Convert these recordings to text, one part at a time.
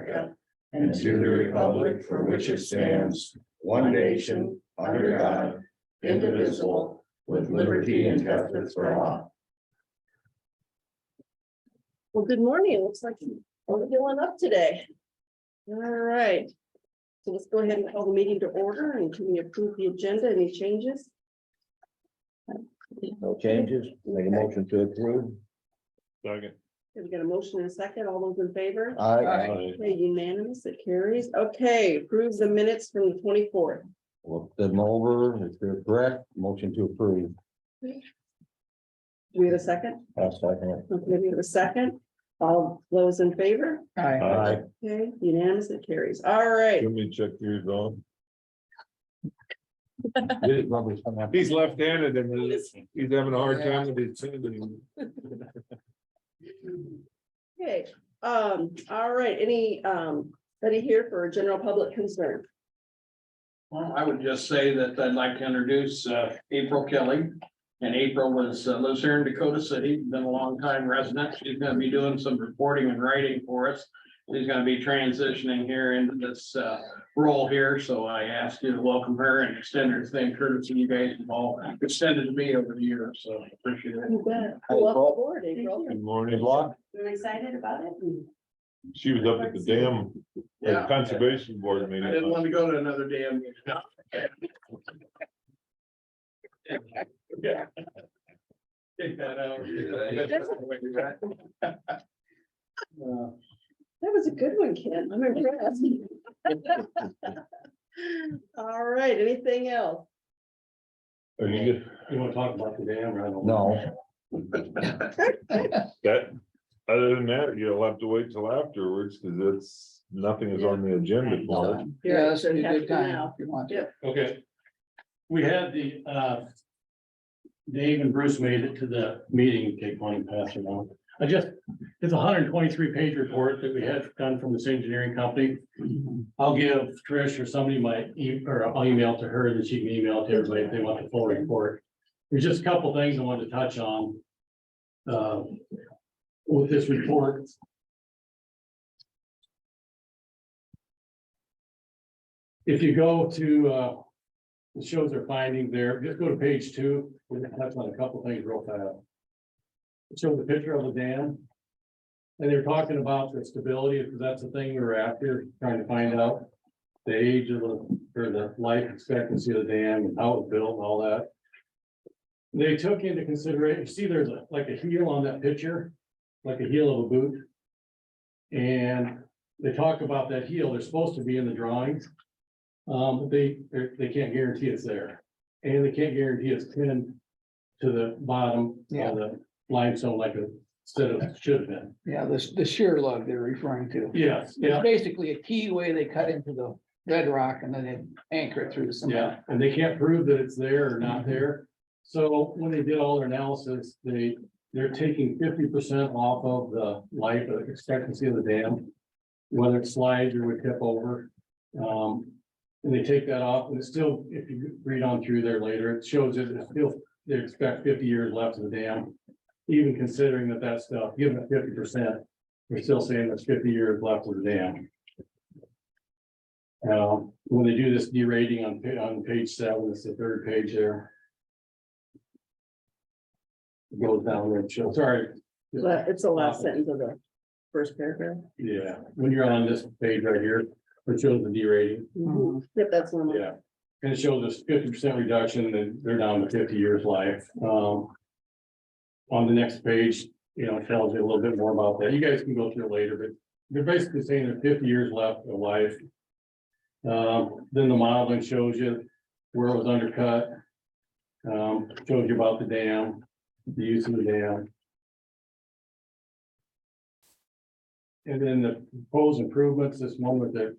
America and to the republic for which it stands, one nation, under God, indivisible, with liberty and justice for all. Well, good morning. Looks like we're going up today. All right. So let's go ahead and call the meeting to order, and can we approve the agenda? Any changes? No changes, make a motion to approve. Second. We got a motion and a second. All those in favor? Aye. Okay, unanimous, it carries. Okay, approves the minutes from the 24th. Look them over, if they're correct, motion to approve. Do we have a second? I'll second it. Okay, we have a second. All those in favor? Aye. Okay, unanimous, it carries. All right. Let me check yours on. He's He's left-handed and he's having a hard time with his fingers. Okay, all right, any, anybody here for general public concern? Well, I would just say that I'd like to introduce April Kelly. And April lives here in Dakota City, been a long time resident. She's gonna be doing some reporting and writing for us. She's gonna be transitioning here into this role here, so I asked you to welcome her and extend her same courtesy you guys have all extended to me over the years, so I appreciate it. You bet. Hey, Welcome April. aboard, April. Good morning. Block. We're excited about it. She was up at the dam, Yeah. conservation board I didn't meeting. want to go to another damn. Yeah. Take that out. That was a good one, Ken. I'm impressed. All right, anything else? Are you You want to talk about the dam, right? No, that, other than that, you'll have to wait till afterwards, because it's, nothing is on the agenda for it. Yes, you it has did to time now. if you want to. Yep. Okay. We had the, Dave and Bruce made it to the meeting, take one and pass it on. It's a 123-page report that we had done from this engineering company. I'll give Trish or somebody I'll email to her, and she can email it to everybody if they want the full report. There's just a couple things I wanted to touch on. With this report. If you go to, it shows their findings there, just go to page 2, we're gonna touch on a couple things real fast. It shows a picture of the dam. And they're talking about the stability, because that's the thing we were after, trying to find out the age of the life expectancy of the dam and how it was built and all that. They took into consideration, you see there's like a heel on that picture, like a heel of a boot. And they talk about that heel, they're supposed to be in the drawings. But they can't guarantee it's there, and they can't guarantee it's pinned to the bottom of the limestone like it should have been. Yeah, the shear lug they're referring to. Yes, It's yeah, basically a key way they cut into the bedrock and then they anchor it through the cement. yeah, and they can't prove that it's there or not there. So when they did all their analysis, they're taking 50% off of the life expectancy of the dam, whether it slides or would tip over. And they take that off, and it's still, if you read on through there later, it shows that it's still, they expect 50 years left of the dam. Even considering that stuff, given it 50%, we're still saying there's 50 years left of the dam. When they do this derating on page 7, it's the 3rd page there. It goes down there, sorry. It's the last sentence of the first paragraph. Yeah, when you're on this page right here, it shows the derating. Mhm. Yep, that's one. Yeah, and it shows us 50% reduction, and they're down to 50 years life. On the next page, it tells you a little bit more about that. You guys can go through it later, but they're basically saying there's 50 years left of life. Then the modeling shows you where it was undercut. Shows you about the dam, the use of the dam. And then the proposed improvements, this one with the,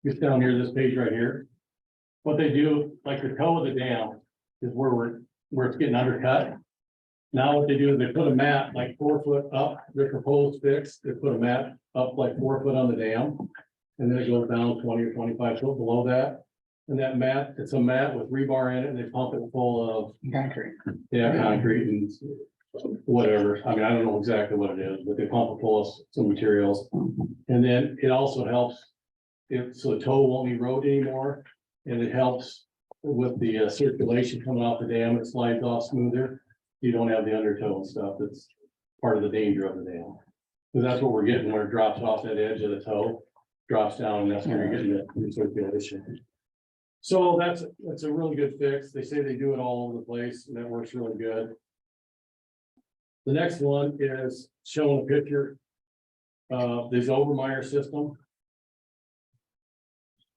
it's down here, this page right here. What they do, like the toe of the dam is where it's getting undercut. Now what they do is they put a mat like 4 foot up, their proposed fix, they put a mat up like 4 foot on the dam. And then it goes down 20 or 25 foot below that. And that mat, it's a mat with rebar in it, and they pump it full of, Concrete. concrete, and whatever, I mean, I don't know exactly what it is, but they pump and pull us some materials. And then it also helps, so the toe won't erode anymore, and it helps with the circulation coming off the dam, it slides off smoother. You don't have the undertow and stuff, that's part of the danger of the dam. Because that's what we're getting, where it drops off that edge of the toe, drops down, and that's where you're getting the circulation. So that's a really good fix. They say they do it all over the place, and that works really good. The next one is showing a picture of this Overmeyer system.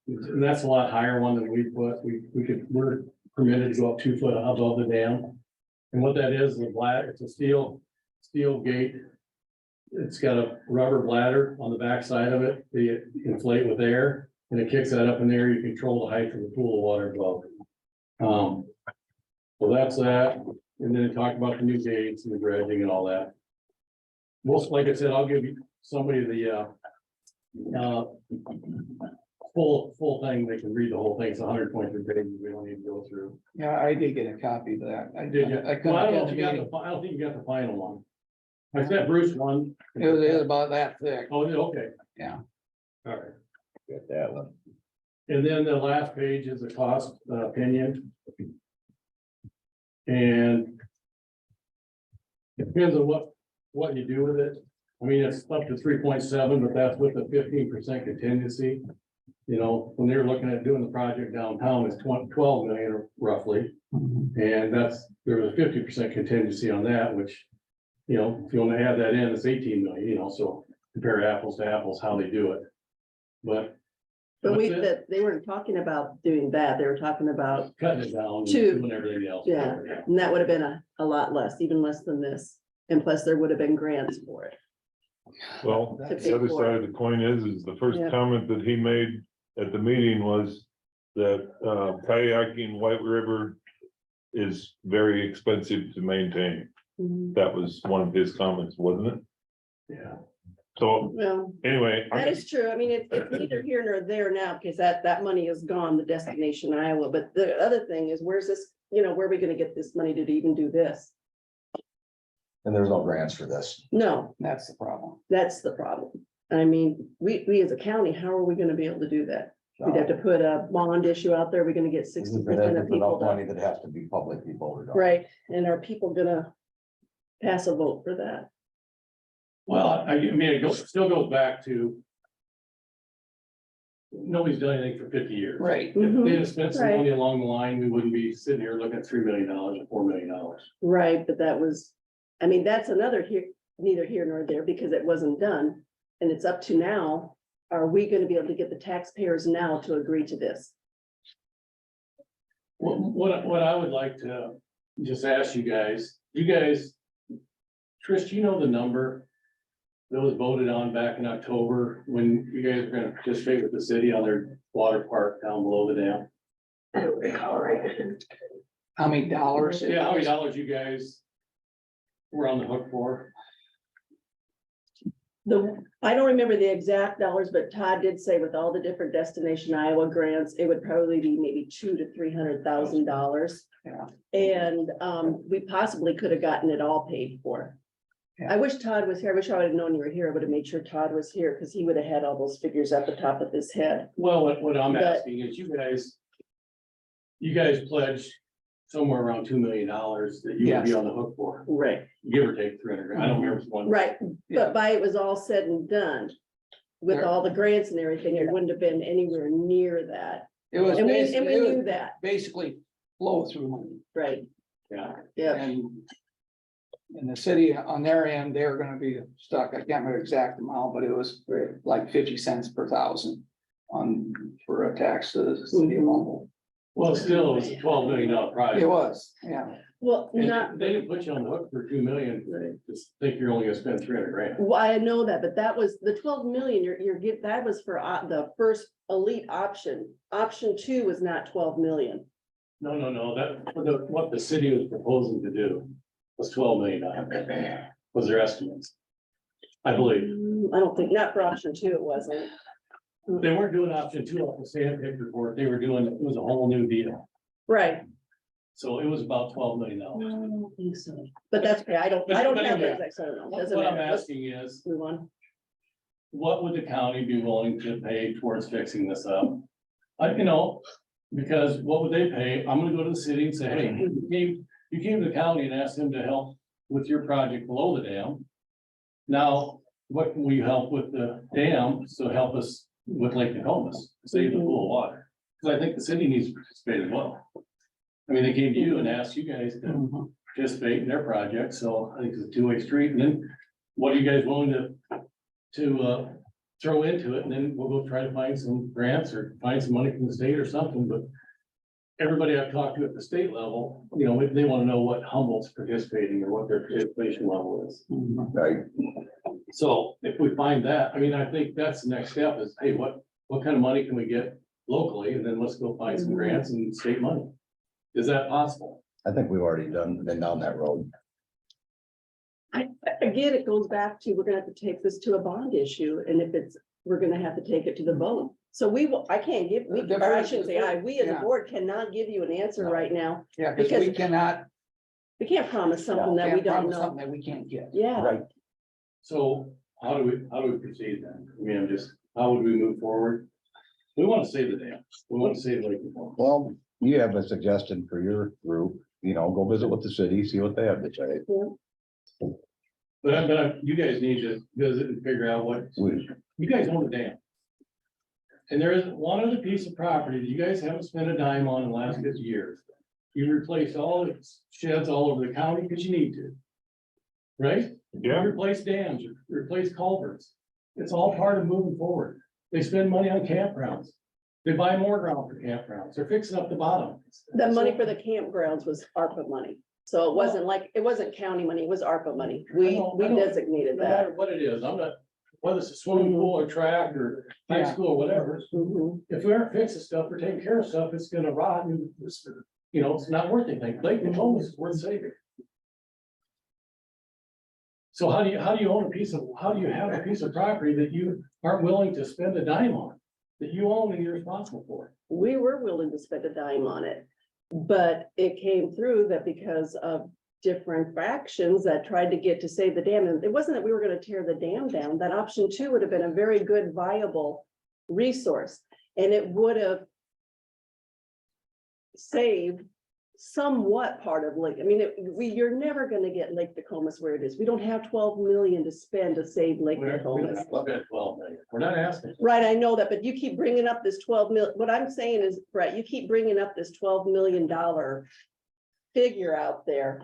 And that's a lot higher one than we put. We're permitted to go up 2 foot above the dam. And what that is it's a steel gate. It's got a rubber bladder on the back side of it. They inflate with air, and it kicks that up in there. You control the height of the pool of water above. So that's that. And then talk about the new gates and the dredging and all that. Most, like I said, I'll give you somebody the full thing. They can read the whole thing. It's 123 pages. We don't need to go through. Yeah, I did get a copy of that. Did you? I couldn't Well, I don't know get if the you got meeting. I don't think you got the final one. I sent Bruce one. It was about that thick. Oh, okay. Yeah. All right. Got that one. And then the last page is the cost opinion. And it depends on what you do with it. I mean, it's up to 3.7, but that's with a 15% contingency. You know, when they're looking at doing the project downtown, it's 12 million roughly. And there was a 50% contingency on that, which, you know, if you want to add that in, it's 18 million, you know, so compare apples to apples, how they do it. But they weren't talking about doing that. They were talking about, cutting it down and Two. doing everything else. Yeah. and that would have been a lot less, even less than this. And plus there would have been grants for it. Well, To the pay other for side it. of the coin is the first Yeah. comment that he made at the meeting was that kayaking White River is very expensive to maintain. Mhm. That was one of his comments, wasn't it? Yeah. So Well, anyway, that is true. I mean, it's neither here nor there now, because that money is gone, the destination Iowa. But the other thing is, where's this, you know, where are we gonna get this money to even do this? And there's no grants for this. No, That's the problem. that's the problem. I mean, we as a county, how are we gonna be able to do that? We'd have to put a bond issue out there. We're gonna get 60% of people Enough to, money that has to be publicly voted on. right? And are people gonna pass a vote for that? Well, I mean, still goes back to nobody's done anything for 50 years. Right. If they had spent some Right. money along the line, we wouldn't be sitting here looking at $3 million or $4 million. Right, but that was, I mean, that's another here, neither here nor there, because it wasn't done. And it's up to now, are we gonna be able to get the taxpayers now to agree to this? What I would like to just ask you guys, Trish, do you know the number that was voted on back in October when you guys are gonna participate with the city on their water park down below the dam? I don't recall, right? How many dollars? Yeah, how many dollars you guys were on the hook for? I don't remember the exact dollars, but Todd did say with all the different Destination Iowa grants, it would probably be maybe $200,000 to $300,000. Yeah. And we possibly could have gotten it all paid for. Yeah. I wish Todd was here. I wish I would have known you were here. I would have made sure Todd was here because he would have had all those figures at the top of his head. Well, what I'm But- asking is you guys pledged somewhere around $2 million that you would be Yes. on the hook for, Right, give or take 300. I don't remember. if it's one. right. Yeah. But by it was all said and done, with There- all the grants and everything, it wouldn't have been anywhere near that. It was And we basically, knew that, basically flow through money. right? Yeah. Yeah, And the city on their end, they're gonna be stuck. I can't remember the exact amount, but it was like 50 cents per thousand for a tax to the city of Humboldt. Well, still, it was a $12 million project. It was, yeah. well, And not, they didn't put you on the hook for 2 million, right. just think you're only gonna spend 300 grand. Well, I know that, but that was the 12 million, that was for the first elite option. Option 2 was not 12 million. No, what the city was proposing to do was 12 million, was their estimates. I believe, I don't think, not for option 2, it wasn't. they weren't doing option 2 off the sand pit report, they were doing, it was a whole new deal. Right, So it was about $12 million. I don't think so. But that's okay, I don't But have anyway, the exact, I don't know, doesn't What I'm matter, let's asking is, move on. what would the county be willing to pay towards fixing this up? You know, because what would they pay? I'm gonna go to the city and say, hey, you came to the county and asked them to help with your project below the dam. Now, what can we help with the dam, so help us with Lake Nokomis, save the pool of water? Because I think the city needs to participate as well. I mean, they came to you and asked you guys to participate in their project, so I think it's a two-way street, and then what are you guys willing to throw into it, and then we'll go try to find some grants or find some money from the state or something, but everybody I've talked to at the state level, you know, they want to know what Humboldt's participating or what their participation level is. Right. So if we find that, I mean, I think that's the next step is, hey, what kind of money can we get locally, and then let's go find some grants and state money. Is that possible? I think we've already been down that road. Again, it goes back to, we're gonna have to take this to a bond issue, and if it's, we're gonna have to take it to the vote. So we will, I can't give, we, or I shouldn't say we as a Yeah. board cannot give you an answer right now. Yeah, because we cannot. We can't promise something that we can't don't promise know. Something that we can't get. Yeah, Right. So how do we proceed then? I mean, how would we move forward? We want to save the dam. We want to save Lake Nokomis. Well, you have a suggestion for your group, you know, go visit with the city, see what they have to say. But you guys need to visit and figure out what, you guys own the dam. And there isn't one other piece of property that you guys haven't spent a dime on in the last 50 years. You replaced all the sheds all over the county because you need to. Right? Yeah. You replace dams, you replace culverts. It's all part of moving forward. They spend money on campgrounds. They buy more ground for campgrounds. They're fixing up the bottom. the money for the campgrounds was ARPA money. So it wasn't like, it wasn't county money, it was ARPA money. We I know. designated No that. matter what it is, I'm not, whether it's a swimming pool or track or high Yeah. school or whatever. Mhm. If we aren't fixing stuff or taking care of stuff, it's gonna rot and it's, you know, it's not worth anything. Lake Nokomis is worth saving. So how do you own how do you have a piece of property that you aren't willing to spend a dime on? That you own and you're responsible for? We were willing to spend a dime on it. But it came through that because of different factions that tried to get to save the dam, and it wasn't that we were gonna tear the dam down, that option 2 would have been a very good viable resource. And it would have saved somewhat part of Lake, I mean, you're never gonna get Lake Nokomis where it is. We don't have 12 million to spend to save Lake We're Nokomis. at 12 million. We're not asking. Right, I know that, but you keep bringing up this 12 mil, what I'm saying is, Brett, you keep bringing up this $12 million figure out there.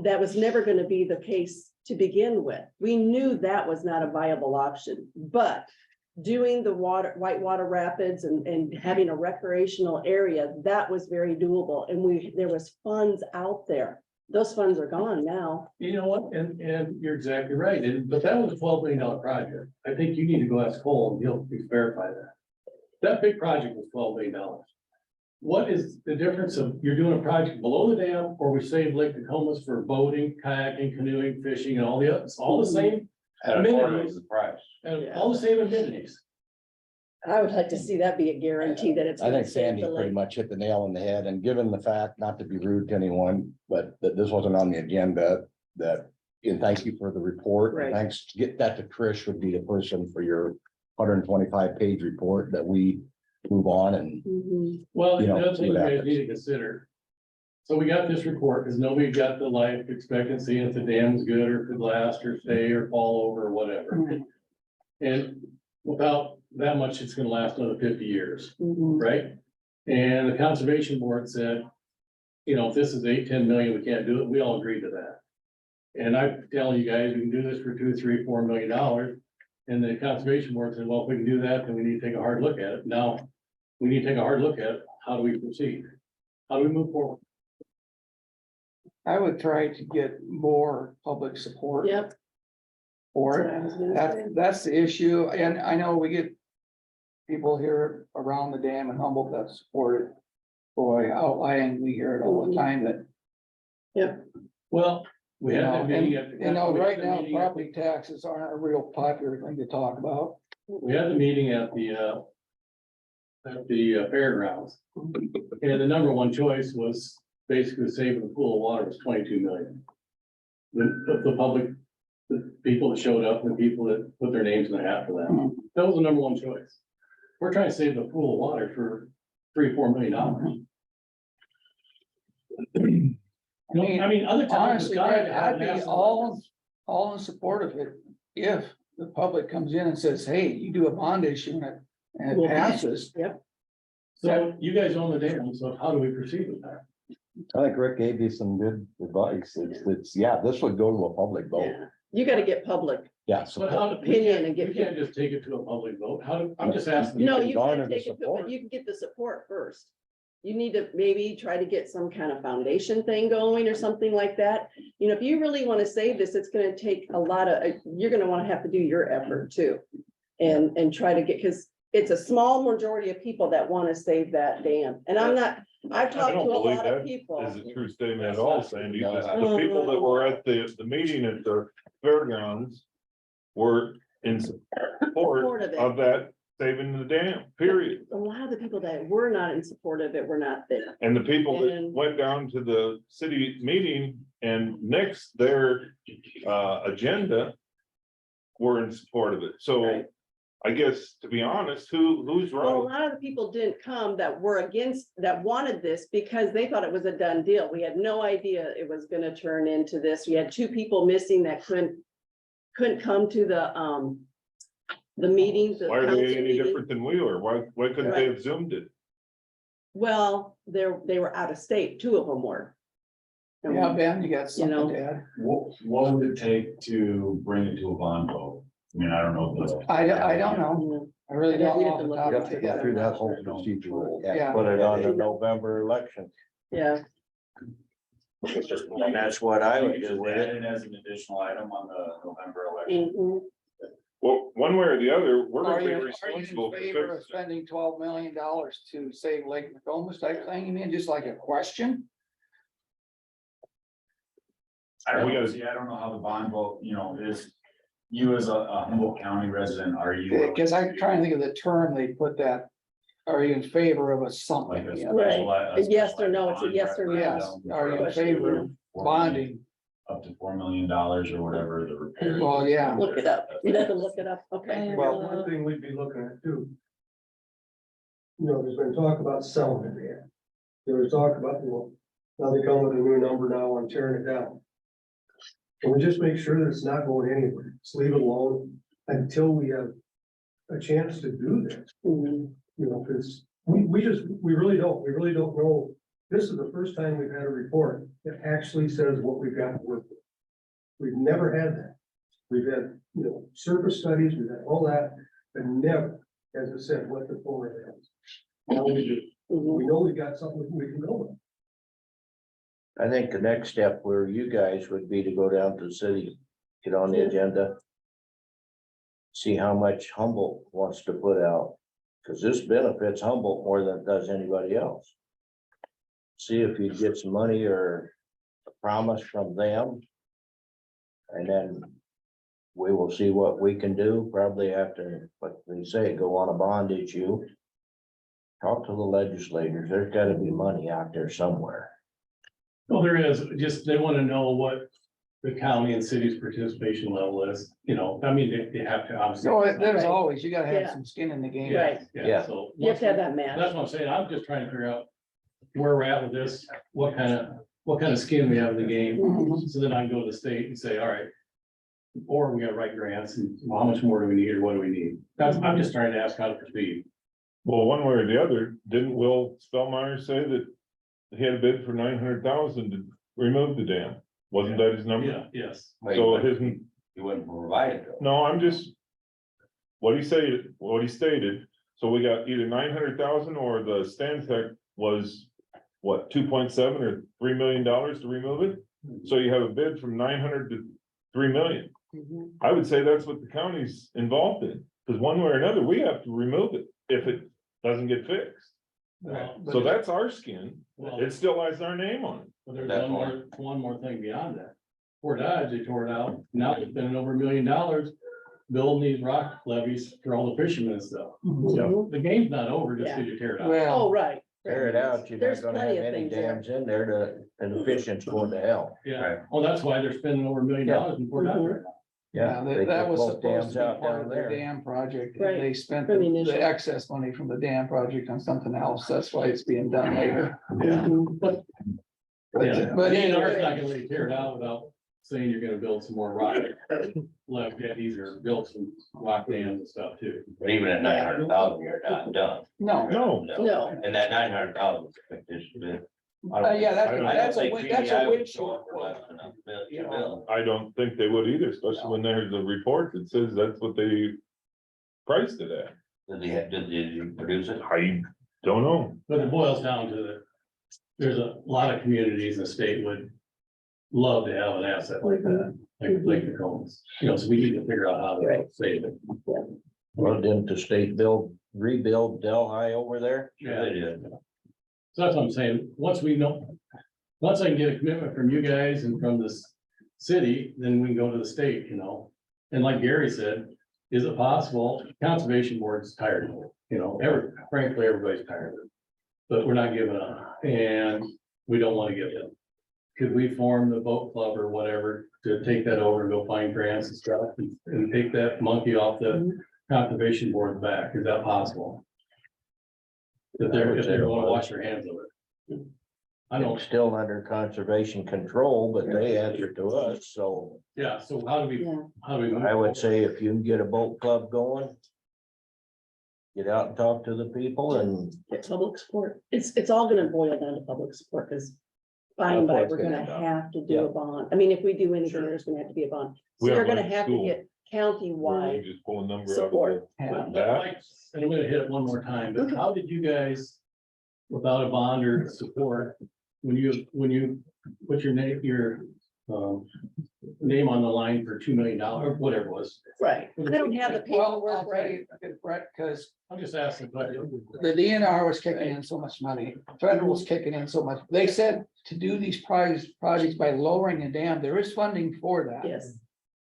That was never gonna be the case to begin with. We knew that was not a viable option, but doing the whitewater rapids and having a recreational area, that was very doable, and there was funds out there. Those funds are gone now. You know what? And you're exactly right. But that was a $12 million project. I think you need to go ask Cole and he'll verify that. That big project was $12 million. What is the difference of you're doing a project below the dam or we save Lake Nokomis for boating, kayaking, canoeing, fishing and all the others, all the same? At a quarter of the price. And all the same amenities. I would like to see that be a guarantee that it's. I think gonna save Sandy the pretty lake. much hit the nail on the head, and given the fact, not to be rude to anyone, but that this wasn't on the agenda, that, and thank you for the report. and Right. Thanks, to get that to Trish would be the person for your 125-page report that we move on and, Mhm. Well, You know, that's what see you what guys happens. need to consider. So we got this report because nobody got the life expectancy if the dam's good or could last or stay or fall over or whatever. And without that much, it's gonna last another 50 years, Mhm. right? And the conservation board said, you know, if this is 8-10 million, we can't do it. We all agreed to that. And I'm telling you guys, we can do this for $2, $3, $4 million. And the conservation board said, well, if we can do that, then we need to take a hard look at it. Now, we need to take a hard look at it. How do we proceed? How do we move forward? I would try to get more public support Yep. for That's what I was gonna it. say. That's the issue, and I know we get people here around the dam in Humboldt that support it. Boy, outlying, we hear it all the time that, Well, we you had know, that and, meeting at. you know, we had right the now, meeting at- property taxes aren't a real popular thing to talk about. We had the meeting at the fairgrounds. And the number one choice was basically saving the pool of water was 22 million. The public, the people that showed up, and the people that put their names in the hat for that, that was the number one choice. We're trying to save the pool of water for $3-4 million. I mean, other towns. Honestly, have I'd be national all in support of it if the public comes in and says, hey, you do a bond issue and it Well, passes. Yep, So you guys own the dam, so how do we proceed with that? I think Rick gave you some good advice. It's, yeah, this would go to a public vote. yeah, you gotta get public, Yeah. But how, Opinion and you get can't just take it to a public vote. I'm just asking. no, can you garner can't the take it, to it, support. but you can get the support first. You need to maybe try to get some kind of foundation thing going or something like that. You know, if you really want to save this, it's gonna take a lot of, you're gonna want to have to do your effort too. And try to get, because it's a small majority of people that want to save that dam. And I've I talked to don't a believe lot of that people. is a true statement at all, Sandy. No. The people that were at the meeting at the fairgrounds were in support Support of it. of that saving the dam, period. A lot of the people that were not in support of it were not there. And the people that And- went down to the city meeting and next their agenda were in support of it. So Right. I guess, to be honest, who's Well, a right? lot of the people didn't come that were against, that wanted this because they thought it was a done deal. We had no idea it was gonna turn into this. We had 2 people missing that couldn't come to the meetings. the Why are council they any meeting. different than we were? Why couldn't they have zoomed it? Well, they were out of state, 2 of them were. And Yeah, Ben, you got You know. something to add? What would it take to bring it to a bond vote? I mean, I don't know. I don't know. I really don't We'd have know. to look off You the have top to of go my through head. that whole procedure. Yeah. Put it on the November election, Yeah, and that's what I would do with Add it. it as an additional item on the November election. mhm. Well, one way or the other, we're Are gonna be you responsible in for favor of fixing it. spending $12 million to save Lake Nokomis type thing? You mean just like a question? I don't We know, gotta- see, I don't know how the bond vote, is, you as a Humboldt County resident, are you? Because I'm trying to think of the term they put that. Are you in favor of a Like something? a Yeah. special- A yes or no, it's a bond yes or no. referendum Yes. Are you in for favor of $4 million, bonding? Up to $4 million or whatever the repair. Well, yeah. Look it up. You'd have to look it up, okay. Well, One thing we'd be looking at too. You know, there's been talk about selling it there. There was talk about, now they come with a new number now and tearing it down. Can we just make sure that it's not going anywhere? Just leave it alone until we have a chance to do this, Mhm. you know, because we really don't know. This is the first time we've had a report that actually says what we've got to work with. We've never had that. We've had, surface studies, we've had all that, but never, as I said, what the full is. Now we do. Mhm. We know we've got something we can go with. I think the next step where you guys would be to go down to the city, get on the agenda. See how much Humboldt wants to put out, because this benefits Humboldt more than it does anybody else. See if you get some money or a promise from them. And then we will see what we can do, probably have to, like they say, go on a bond issue. Talk to the legislators, there's gotta be money out there somewhere. Well, there is, just, they want to know what the county and city's participation level is, I mean, they have to obviously. So there's Right. always, you gotta have Yeah. some skin in the game. Right, Yeah. So. you have to have that match. That's what I'm saying, I'm just trying to figure out where we're at with this, what kind of skin we have in the game. Mhm. So then I can go to the state and say, all right. Or we gotta write grants and how much more do we need or what do we need? I'm just trying to ask how to proceed. Well, one way or the other, didn't Will Spellmeyer say that he had a bid for 900,000 to remove the dam? Wasn't that his number? Yeah, yes. So his, You wouldn't provide it though. no, I'm just. What he stated, so we got either 900,000 or the Stantec was, what, 2.7 or $3 million to remove it? So you have a bid from 900 to 3 million. Mhm. I would say that's what the county's involved in, because one way or another, we have to remove it if it doesn't get fixed. Well, So that's our skin. well, It still has our name on it. but there's That's one more thing beyond that. Fort Dodge, they tore it out. Now they're spending over $1 million building these rock levees for all the fishermen and stuff. Mhm. So the game's not over just because you tear it out. Well, Oh, right. tear it out, you're There's not gonna have plenty of any things there. dams in there to, and the fishing's going to hell. Yeah, well, that's why they're spending over $1 million in Fort Dodge right now. Yeah, They that put was both supposed dams to be out part down of their there. dam project. Right. They spent From the initial. the excess money from the dam project on something else. That's why it's being done later. Mhm. But yeah, But DNR's anyway, not gonna let you tear it out without saying you're gonna build some more rock. Left jetties or build some rock dams and stuff too. But even at 900,000, you're not done. no, No, No. And that 900,000 is just. yeah, that's a I would windshield. go for less than a bill. I don't think they would either, especially when there's a report that says that's what they priced it at. Did you produce it? I don't know. But it boils down to that. There's a lot of communities in the state would love to have an asset like that, like the Cones. You know, so we need to figure out how to Right. save it. Well, didn't the state rebuild Delhi over there? Yeah. They did. So that's what I'm saying. Once we know, once I can get a commitment from you guys and from this city, then we can go to the state, you know? And like Gary said, is it possible, conservation board's tired of it, you know, frankly, everybody's tired of it. But we're not giving up and we don't want to give up. Could we form the boat club or whatever to take that over and go find grants and stuff and take that monkey off the conservation board's back? Is that possible? If they want to wash their hands of it. I don't, It's still under conservation control, but they answer to us, so yeah, so how do we, Yeah. how do we? move I would forward? say if you can get a boat club going. Get out and talk to the people and Get public support. It's all gonna boil down to public support, because by and by, That's we're what's gonna gonna have to do a bond. I mean, if we do anything, there's gonna have to be a bond. So We you're have gonna one have to school. get countywide. Just pull a number out of Support. the- Yeah. But like, and I'm gonna hit it one more time, but how did you guys, without a bond or support, when you put your name, name on the line for $2 million or whatever it was? Right. I don't have the Well, I'll paperwork tell right. you, Brett, because I'm just asking, but the DNR was kicking in so much money, federal was kicking in so much. They said to do these projects by lowering the dam, there is funding for that. Yes,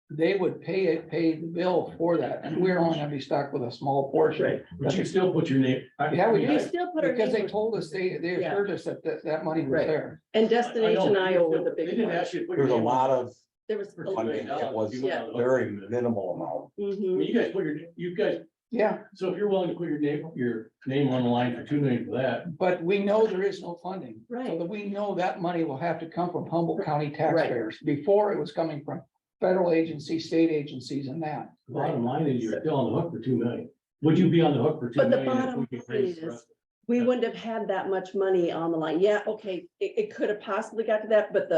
They would pay the bill for that, and we're only gonna be stuck with a small portion. right. but you still put your name. Yeah, we We did. still put our Because they name, told us, they Yeah. assured us that money was Right. there. and Destination Iowa was the They big didn't one. ask you to put your there's a name on lot it. of There was. For $2 million, funding that was you went on the hook. very minimal amount. I Mhm. mean, you guys, Yeah, so if you're willing to put your name on the line for $2 million for that, but we know there is no funding. So Right. that we know that money will have to come from Humboldt County taxpayers. Before it was coming from federal agencies, state agencies and that. the bottom line is you're still on the hook for $2 million. Would you be on the hook for $2 But the million? if bottom we could line raise the is- rest? We wouldn't have had that much money on the line. Yeah, okay, it could have possibly got to that, but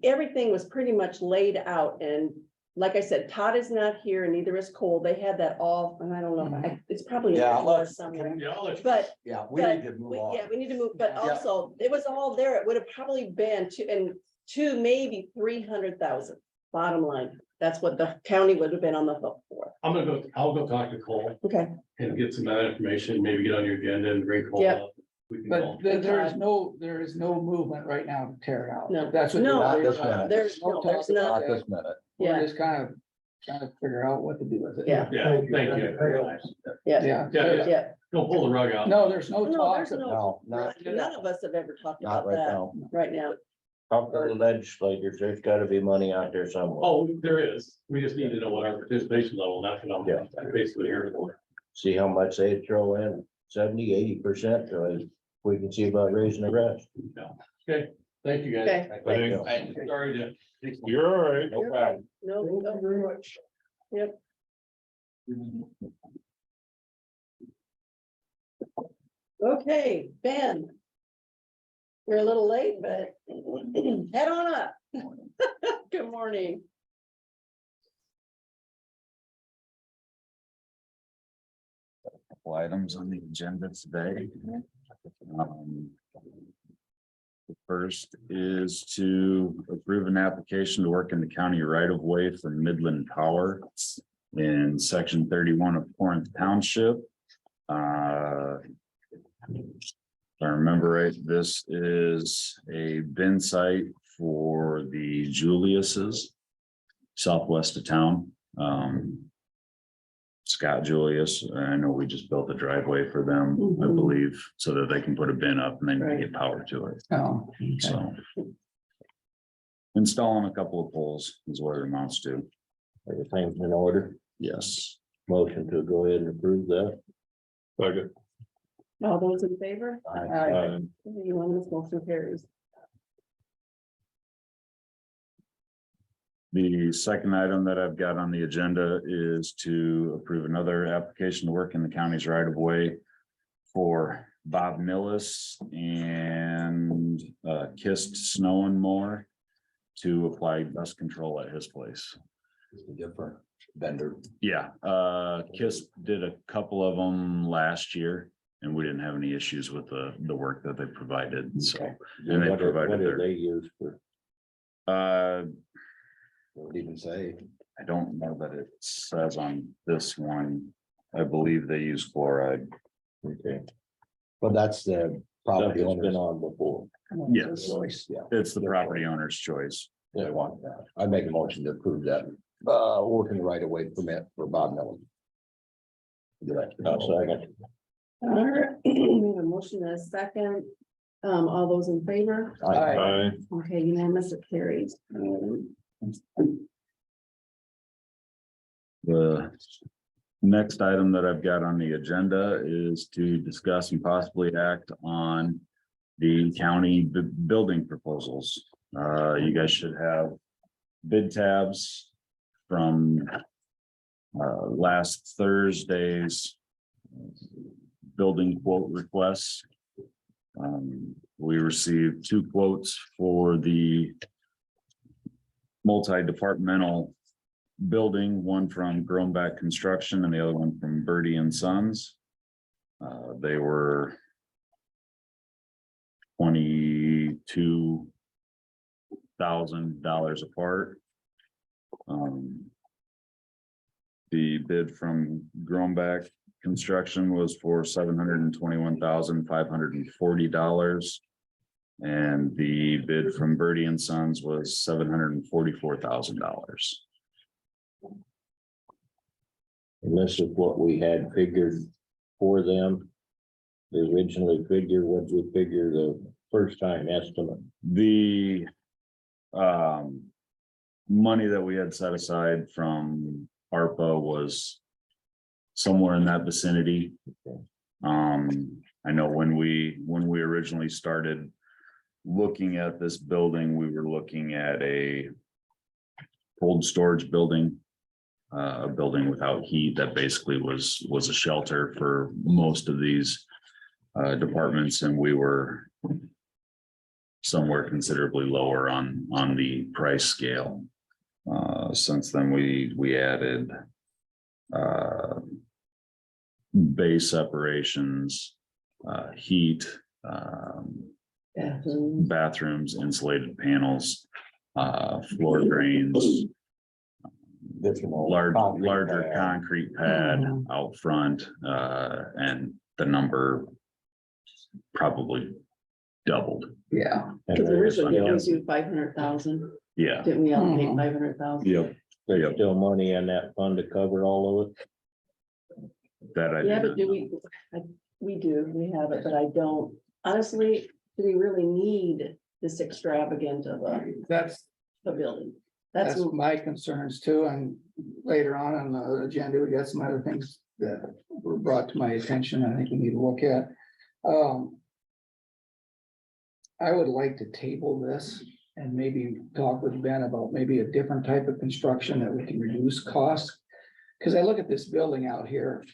everything was pretty much laid out. And like I said, Todd is not here and neither is Cole. They had that all, and I don't know, it's probably. in Yeah, there let's- somewhere. Yeah, I'll let you. But Yeah, yeah, we need to move, but Yeah. also, it was all there. It would have probably been maybe 300,000, bottom line. That's what the county would have been on the hook for. I'll go talk to Cole Okay, and get some of that information, maybe get on your agenda and bring Cole Yep. up. We can go. But there is no movement right now to tear it out. No. That's what. No. Not this minute. there's not. Not this minute. We're Yeah, just kind of trying to figure out what to do with it. Yeah. Yeah, thank you. yeah, Yeah. Yeah. yeah. Don't pull the rug out. No, there's no No, talk. there's of- no, No, none of us have ever talked not about right that now. right now. Talk to the legislators, there's gotta be money out there somewhere. Oh, there is. We just need to know what our participation level, and that's what Yeah. I'm basically here for. See how much they throw in, 70-80%, so we can see about raising the rest. Okay, thank you guys. Okay. I think Sorry to. you're all right. No problem. No, Thank no. you very much. Yep. Okay, Ben. We're a little late, but head on up. Good morning. Couple items on the agenda today. The first is to approve an application to work in the county right of way for Midland Power in section 31 of Corinth Township. If I remember right, this is a bin site for the Julius's southwest of town. Scott Julius. I know we just built a driveway for them, I Mhm. believe, so that they can put a bin up and then Right. get power to it, Oh, so. Installing a couple of poles is what it amounts to, Everything's in order. yes. Motion to go ahead and approve that. Second. All those in favor? Uh, Unanimous motion carries. The second item that I've got on the agenda is to approve another application to work in the county's right of way for Bob Millis and Kist Snow and More to apply dust control at his place. Different vendor. Yeah, Kist did a couple of them last year and we didn't have any issues with the work that they provided, so. And they What provided do their- they use for? What even say? I don't know that it says on this one. I believe they use chloride. Okay. But that's the property that's been on before. Yes, Yeah. it's the property owner's choice. They want that. I make a motion to approve that, working right away permit for Bob Miller. I'll second. All right, we have a motion and a second. All those in favor? Aye. Okay, unanimous, it carries. The next item that I've got on the agenda is to discuss and possibly act on the county building proposals. You guys should have bid tabs from last Thursday's building quote requests. We received 2 quotes for the multi-departmental building, one from Groenback Construction and the other one from Birdie and Sons. They were $22,000 apart. The bid from Groenback Construction was for $721,540. And the bid from Birdie and Sons was $744,000. And this is what we had figured for them. The originally figure, what did we figure the first time estimate? The money that we had set aside from ARPA was somewhere in that vicinity. I know when we originally started looking at this building, we were looking at a cold storage building, a building without heat that basically was a shelter for most of these departments, and we were somewhere considerably lower on the price scale. Since then, we added bay separations, heat, bathrooms, insulated panels, floor drains, larger concrete pad out front, and the number probably doubled. yeah. Because originally it was you 500,000, Yeah. didn't we allocate Mhm. 500,000? Yep. There's still money in that fund to cover all of it. That I. Yeah, do but do we we have it, but I don't, honestly, do we really need this extravagant of That's, a building? that's That's, my concerns too, and later on the agenda, we got some other things that were brought to my attention, I think we need to look at. I would like to table this and maybe talk with Ben about maybe a different type of construction that we can reduce costs. Cause I look at this building out here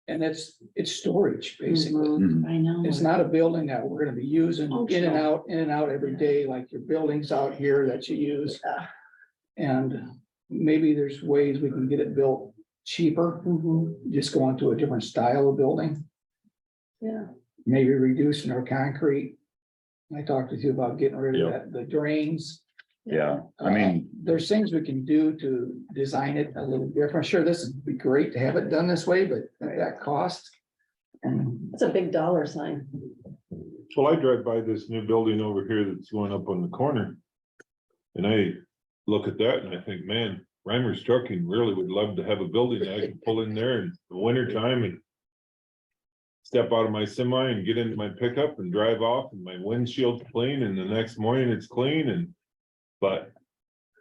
and it's storage, basically. Mhm. I know. It's not a building that we're gonna be using in and out every day, like your buildings out here that you use. Yeah. And maybe there's ways we can get it built cheaper, Mhm. just going to a different style of building, Yeah, maybe reducing our concrete. I talked with you about getting rid of Yep. that, the drains. Yeah, I mean, There's things we can do to design it a little different. Sure, this would be great to have it done this way, but at that cost. And it's a big dollar sign. Well, I drive by this new building over here that's going up on the corner. And I look at that and I think, man, Reimer's Trucking really would love to have a building that I can pull in there in the winter time and step out of my semi and get into my pickup and drive off and my windshield's clean and the next morning it's clean but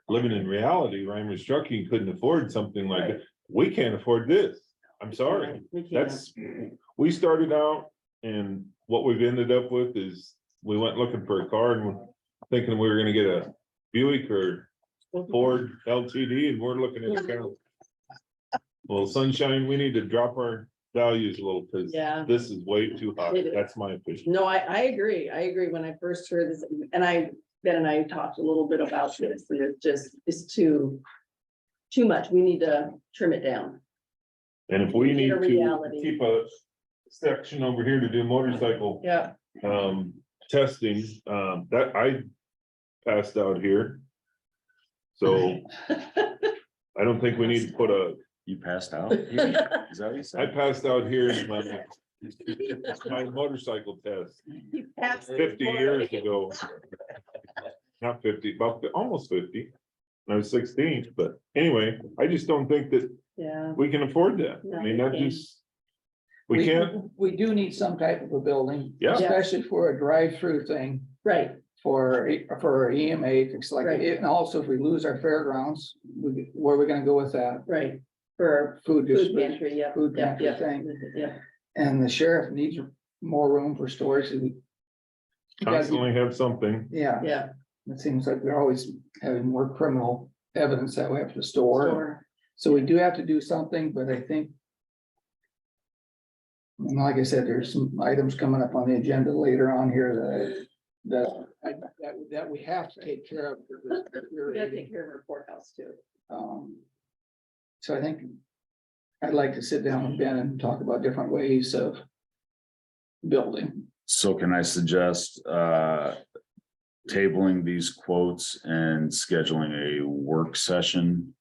living in reality, Reimer's Trucking couldn't afford something like that. We can't afford this. I'm sorry. We can't. That's, we started out and what we've ended up with is we went looking for a car and thinking we were gonna get a Buick or Ford LTD and we're looking at a car. Well, sunshine, we need to drop our values a little because Yeah. this is way too high. It is. That's my opinion. No, I agree. I agree. When I first heard this, and Ben and I talked a little bit about this, and it's too much. We need to trim it down. And if we Get need a to reality. keep a section over here to do motorcycle Yeah. testing, that I passed out here. So I don't think we need to put You passed out? Is that what you I said? passed out here in my motorcycle test You passed it 50 years already. ago. Not 50, about almost 50. I was 16, but anyway, I just don't think that Yeah. we can afford that. No, I mean, we that can't. just. We can't, We do need some type of a building. Yeah. Especially for a drive-through thing. Right. For EMA, it's like, Right. and also if we lose our fairgrounds, where are we gonna go with that? Right. For Food food distribution, pantry. Yep. food Yep. pantry Yep. thing, Yep. and the sheriff needs more room for storage. constantly have something. Yeah, Yeah. it seems like we're always having more criminal evidence that we have to store, Store. so we do have to do something, but I think. and like I said, there's some items coming up on the agenda later on here that we have to take care of. We gotta take care of our courthouse too. So I think I'd like to sit down with Ben and talk about different ways of building. So can I suggest, tabling these quotes and scheduling a work session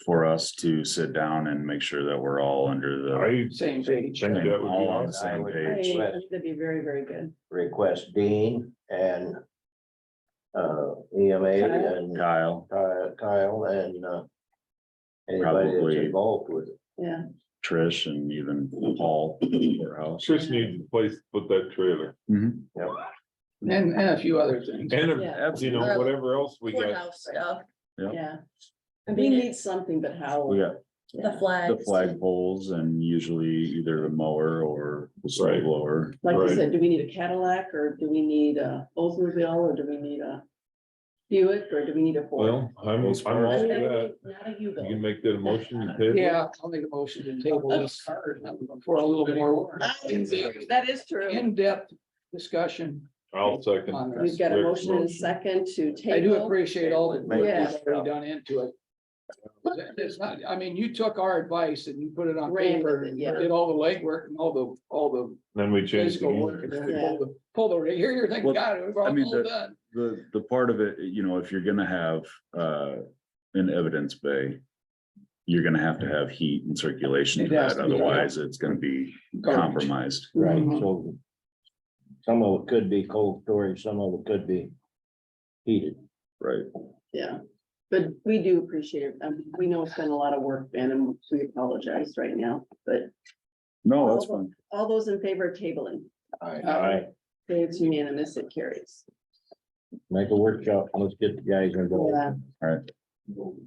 for us to sit down and make sure that we're all under the, I Same page. think that would be all on the awesome. same would I page. think that'd be very, very good. Request Dean and EMA and Kyle, Kyle and anybody that's Probably. involved with it. Yeah. Trish, and even Paul, courthouse. Trish needs a place to put that trailer. Mhm. And a few other things. And, Yeah. you know, whatever else we got. Courthouse stuff. Yeah. Yeah. I We mean, need something, but how? We got the flags. the flag poles and usually either the mower or the snow Right. blower. Like you Right. said, do we need a Cadillac or do we need a Oldsmobile or do we need a Buick or do we need a Ford? Well, I'm all for I mean, that. Not a You U-Haul. can make that a motion to table. Yeah, I'll make a motion to table this for a little more That is true. in-depth discussion I'll second. on We've this. got a Rick's motion and motion. second to table. I do appreciate all the work Yeah. you've already done into it. It's not, I mean, you took our advice and you put it on Ran with paper it, and yeah. did all the legwork and all the Then we changed. physical work. And then we Yeah. pull the, here, you're thinking, Well, God, we're I mean, all done. The part of it, you know, if you're gonna have, an evidence bay, you're gonna have to have heat and circulation to It has that, to be, yeah. otherwise it's gonna be Garbage. compromised. Right, Mhm. so some of it could be cold storage, some of it could be heated. Right. Yeah, but we do appreciate it. We know it's been a lot of work, Ben, and we apologize right now, but No, that's fine. all those in favor of tabling, Alright, okay, it's unanimous, it carries. make a workshop, let's get the guys involved. Yeah,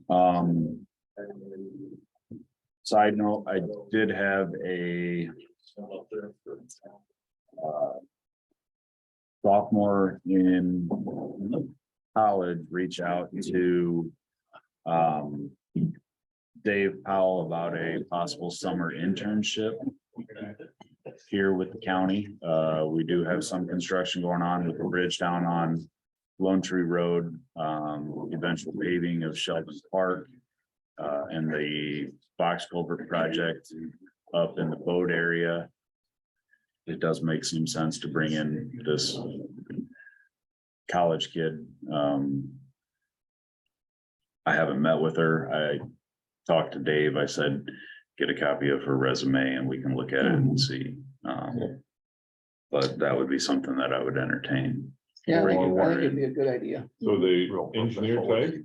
Um, side note, I did have a sophomore in college reach out to Dave Powell about a possible summer internship here with the county. We do have some construction going on with the bridge down on Lone Tree Road, eventual paving of Sheldon Park, and the box culvert project up in the boat area. It does make some sense to bring in this college kid. I haven't met with her. I talked to Dave. I said, get a copy of her resume and we can look at it and see. But that would be something that I would entertain. Yeah, I think it'd be a good idea. So the engineer type,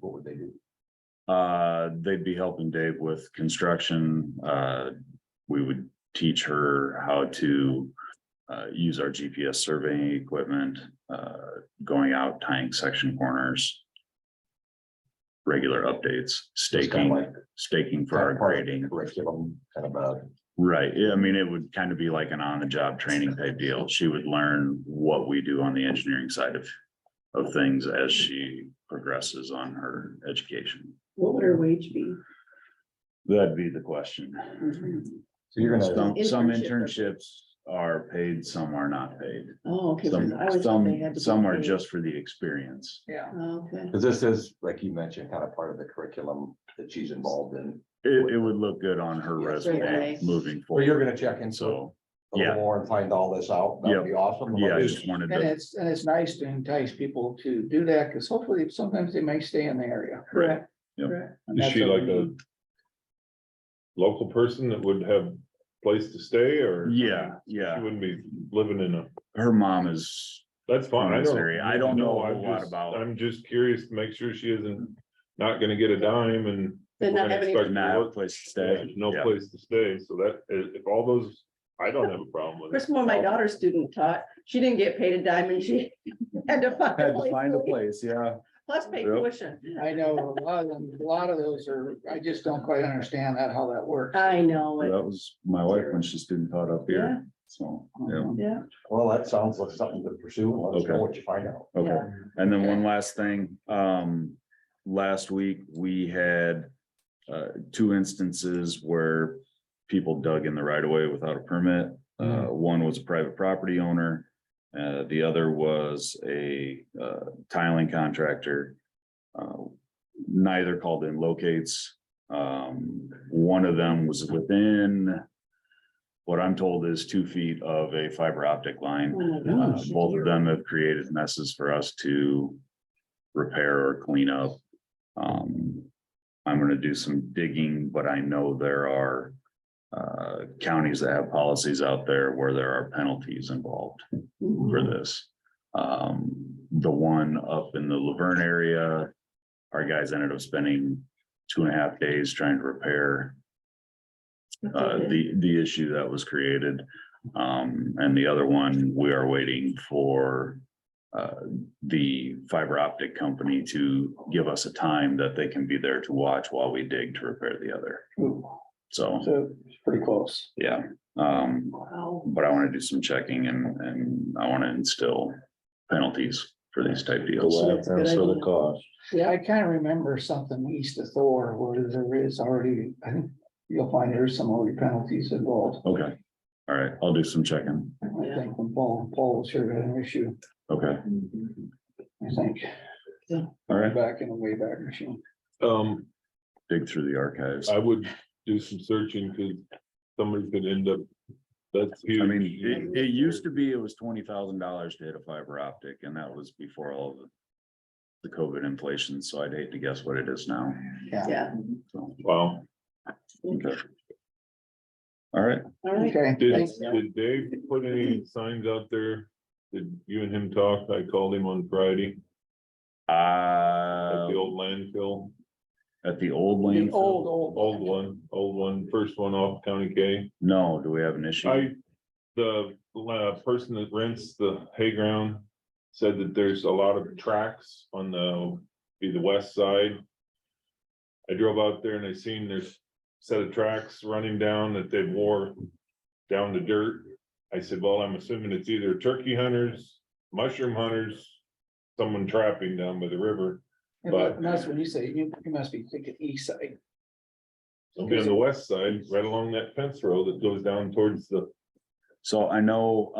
They'd be helping Dave with construction. We would teach her how to use our GPS surveying equipment, going out, tying section corners, regular updates, staking for our grading. Curriculum, kind of a. Right, yeah, I mean, it would kind of be like an on-the-job training type deal. She would learn what we do on the engineering side of things as she progresses on her education. What would her wage be? That'd be the question. So you're gonna, Some Internship. internships are paid, some are not paid. Oh, okay. Some, I always thought they had to be some are paid. just for the experience. Yeah. Oh, okay. because this is, like you mentioned, kind of part of the curriculum that she's involved in. It would look good on her resume Resume. moving So you're forward. gonna check into it So, a little yeah. more and find all this out. That'd be awesome. yeah, I just wanted And to, it's nice to entice people to do that, because hopefully sometimes they may stay in the area. Correct. Yep. Correct. And Is that's she what like we a need. local person that would have place to stay or? yeah, She yeah. wouldn't be living in a, Her mom is, that's fine. I In this don't. area. I don't know a I'm whole lot just- about- I'm just curious to make sure she isn't not gonna get a dime and. Then we're not gonna have any- expect her not to have a work. place to Yeah, stay. there's no Yeah. place to stay, so that, if all those, I don't have a problem with it. First of all, my daughter's student taught, she didn't get paid a dime and she had to find Had a to place find to a live, place, yeah. plus pay Yep. tuition. I know a lot of them, a lot of those are, I just don't quite understand how that works. I know it. That was my wife when she student taught up Yeah. here, so, yeah. Yeah. Well, that sounds like something to pursue. Let us know Okay. what you find out. Okay, Yeah. and then one last thing, last week we had two instances where people dug in the right of way without a permit. One was a private property owner. The other was a tiling contractor. Neither called in locates. One of them was within what I'm told is 2 feet of a fiber optic line. Oh my gosh. Both of them have created messes for us to repair or clean up. I'm gonna do some digging, but I know there are counties that have policies out there where there are penalties involved for this. The one up in the Laverne area, our guys ended up spending 2.5 days trying to repair the issue that was created. And the other one, we are waiting for the fiber optic company to give us a time that they can be there to watch while we dig to repair the other. So, So it's pretty close. yeah, Wow. but I want to do some checking and I want to instill penalties for these type deals. That's a good So the idea. cost. Yeah, I kind of remember something east of Thor where there is already, I think you'll find there's some already penalties involved. Okay, all right, I'll do some checking. I think when Paul was here, had an issue, Okay, I think, all right, back in the Wayback Machine. dig through the archives. I would do some searching, cause somebody could end up, that's huge. I mean, it used to be, it was $20,000 to hit a fiber optic, and that was before all of the COVID inflation, so I'd hate to guess what it is now. Yeah. So, Wow. okay. All right, All right. Okay, Did, thanks. did Dave put any signs out there? Did you and him talk? I called him on Friday at the old landfill, at the old The lane. old one, first one off County K. No, do we have an issue? The person that rents the hay ground said that there's a lot of tracks on the west side. I drove out there and I seen there's a set of tracks running down that they wore down the dirt. I said, well, I'm assuming it's either turkey hunters, mushroom hunters, someone trapping down by the river. And that's what you say, you must be thinking east side. It'll be on the west side, right along that fence row that goes down towards So I know,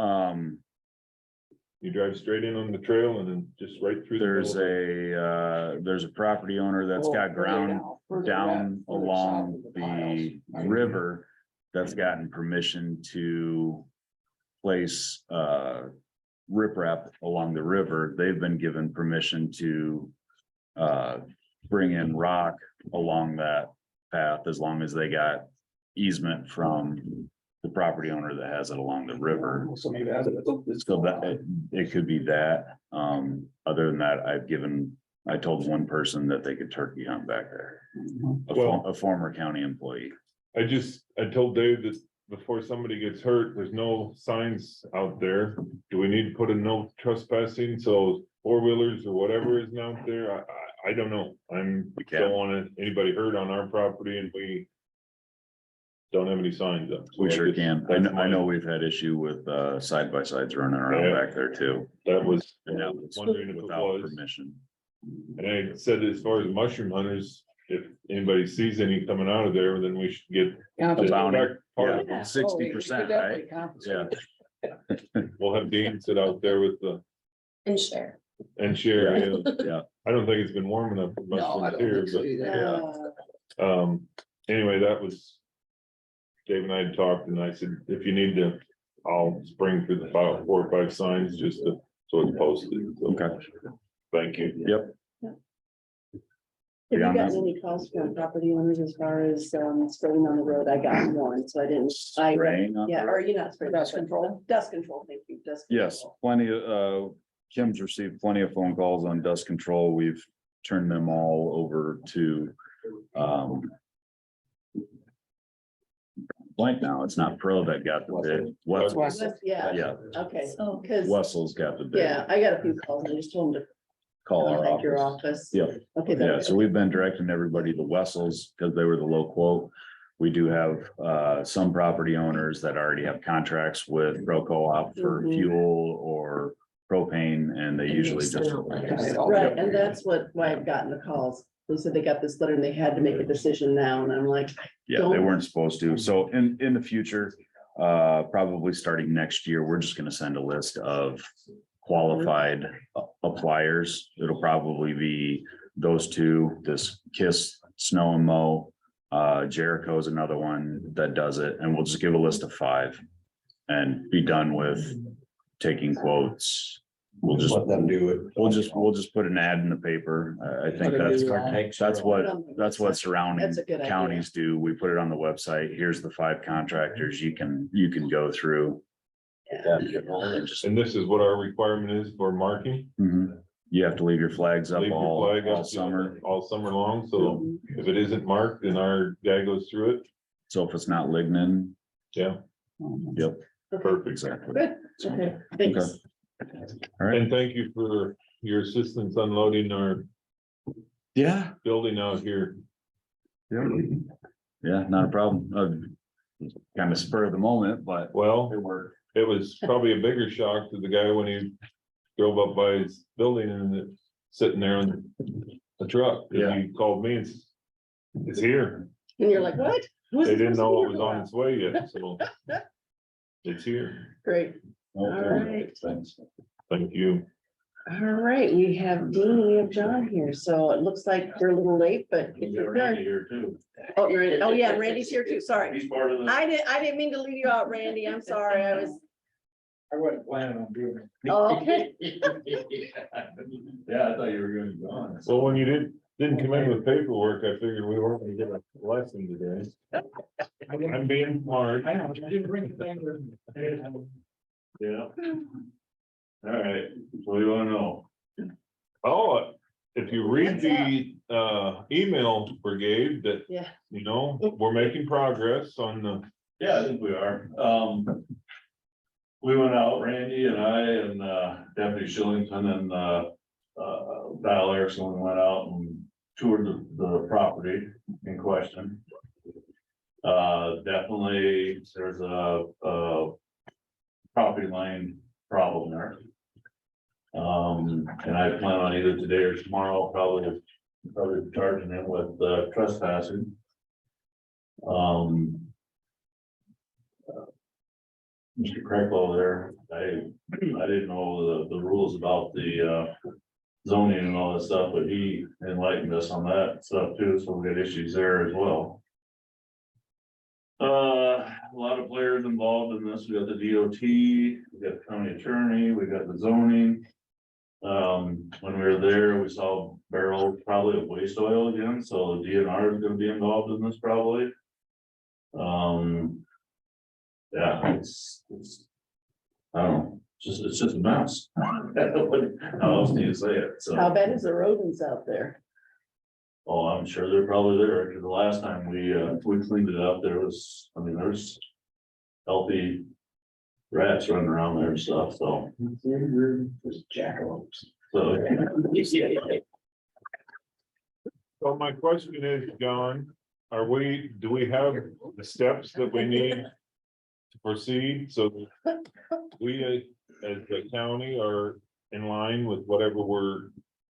you drive straight in on the trail and then just right through. the there's middle of there's a property owner that's Oh, got further ground further down further along south of the piles. river that's gotten permission to place riprap along the river. They've been given permission to bring in rock along that path as long as they got easement from the property owner that has it along the river. So maybe that's. So that it could be that. Other than that, I've given I told one person that they could turkey hunt back there, Well- a former county employee. I told Dave that before somebody gets hurt, there's no signs out there. Do we need to put a no trespassing, so four-wheelers or whatever isn't out there? I don't know. We can't. Don't want anybody hurt on our property and we don't have any signs up. So We I sure guess can. I that's know, I know my- we've had issue with side by sides running around Yeah. back there too. That was, And that was wondering if it without was. permission. And I said, as far as mushroom hunters, if anybody sees any coming out of there, then we should get. A bounty. Part of Yeah. it. 60%, right? Yeah. We'll have Dean sit out there with the, And share. and share. Yeah. Yeah. I don't think it's been warm enough for No, I mushrooms don't here, think so but. either. Anyway, that was. Dave and I had talked and I said, if you need to, I'll spring for the 4 or 5 signs just to, so it's posted. So, Okay. thank you. Yep. Have you Beyond gotten that. any calls from property owners as far as spraying on the road? I got one, so I didn't. Spraying on the Yeah, road? or you're not spraying. Dust but control? Dust control, thank you, dust. Yes, control. plenty of, Kim's received plenty of phone calls on dust control. We've turned them all over to, blank now, it's not Pro that got the bid. Wessels, Wessels. Yeah, yeah, okay, So. because, Wessels got the bid. yeah, I got a few calls, I just told them to Call our contact your office. office. Yep. Okay. Yeah, that's so we've been directing everybody to Wessels because they were the low quote. We do have some property owners that already have contracts with Pro Co-op for Mhm. fuel or propane, and they usually just. Right, and that's why I've gotten the calls. They said they got this letter and they had to make a decision now, and I'm like, Yeah, they Don't- weren't supposed to. So in the future, probably starting next year, we're just gonna send a list of qualified appliers. It'll probably be those two, this Kiss Snow and Mow. Jericho's another one that does it, and we'll just give a list of 5 and be done with taking quotes. We'll just, Let them do it. we'll just put an ad in the paper. I think that's what surrounding That's a good idea. counties do. We put it on the website. Here's the 5 contractors you can go through. And just, And this is what our requirement is for marking. mhm. You have to leave your flags up Leave your all flag up summer. all summer long, so if it isn't marked, then our guy goes through it. So if it's not lignin, Yeah, yep, perfect. exactly. good, okay, thanks. All right. And thank you for your assistance unloading our Yeah. building out here. Yeah, not a problem. Kind of spur of the moment, but Well, it worked. it was probably a bigger shock to the guy when he drove up by his building and it's sitting there on the truck. And he called me and says, it's here. And you're like, what? Who's They it didn't supposed know to it be was here on for? its way yet, so it's here. Great, Okay. right. Thanks. Thank you. all right, we have Dean, we have John here, so it looks like we're a little late, but. here too. Oh, Randy, oh yeah, Randy's here too, sorry. He's part of I didn't mean to leave you out, Randy, I'm sorry, I was, I wasn't planning on doing it. oh, okay. Yeah, I thought you were gonna be gone. Well, when you didn't come in with paperwork, I figured we weren't gonna get a lesson today. I'm being smart. I know, I didn't bring a thing with me. Yeah. All right, what do you wanna know? Oh, if you read the email brigade that, Yeah. you know, we're making progress on the. Yeah, I think we are. We went out, Randy and I and Deputy Shillington and Val Erickson, we went out and toured the property in question. Definitely, there's a property line problem there. And I plan on either today or tomorrow, probably charging him with trespassing. Mr. Craiglow there, I didn't know the rules about the zoning and all that stuff, but he enlightened us on that stuff too, so we got issues there as well. A lot of players involved in this. We got the DOT, we got the county attorney, we got the zoning. When we were there, we saw barrels probably of waste oil again, so the DNR is gonna be involved in this probably. Yeah, it's, I don't know, It's just a mess. How else do you say it? How So, bad is the rodents out there? oh, I'm sure they're probably there, because the last time we cleaned it up, there's healthy rats running around there and stuff, so. Jackalopes. So, So my question is, John, do we have the steps that we need to proceed so that we as the county are in line with whatever we're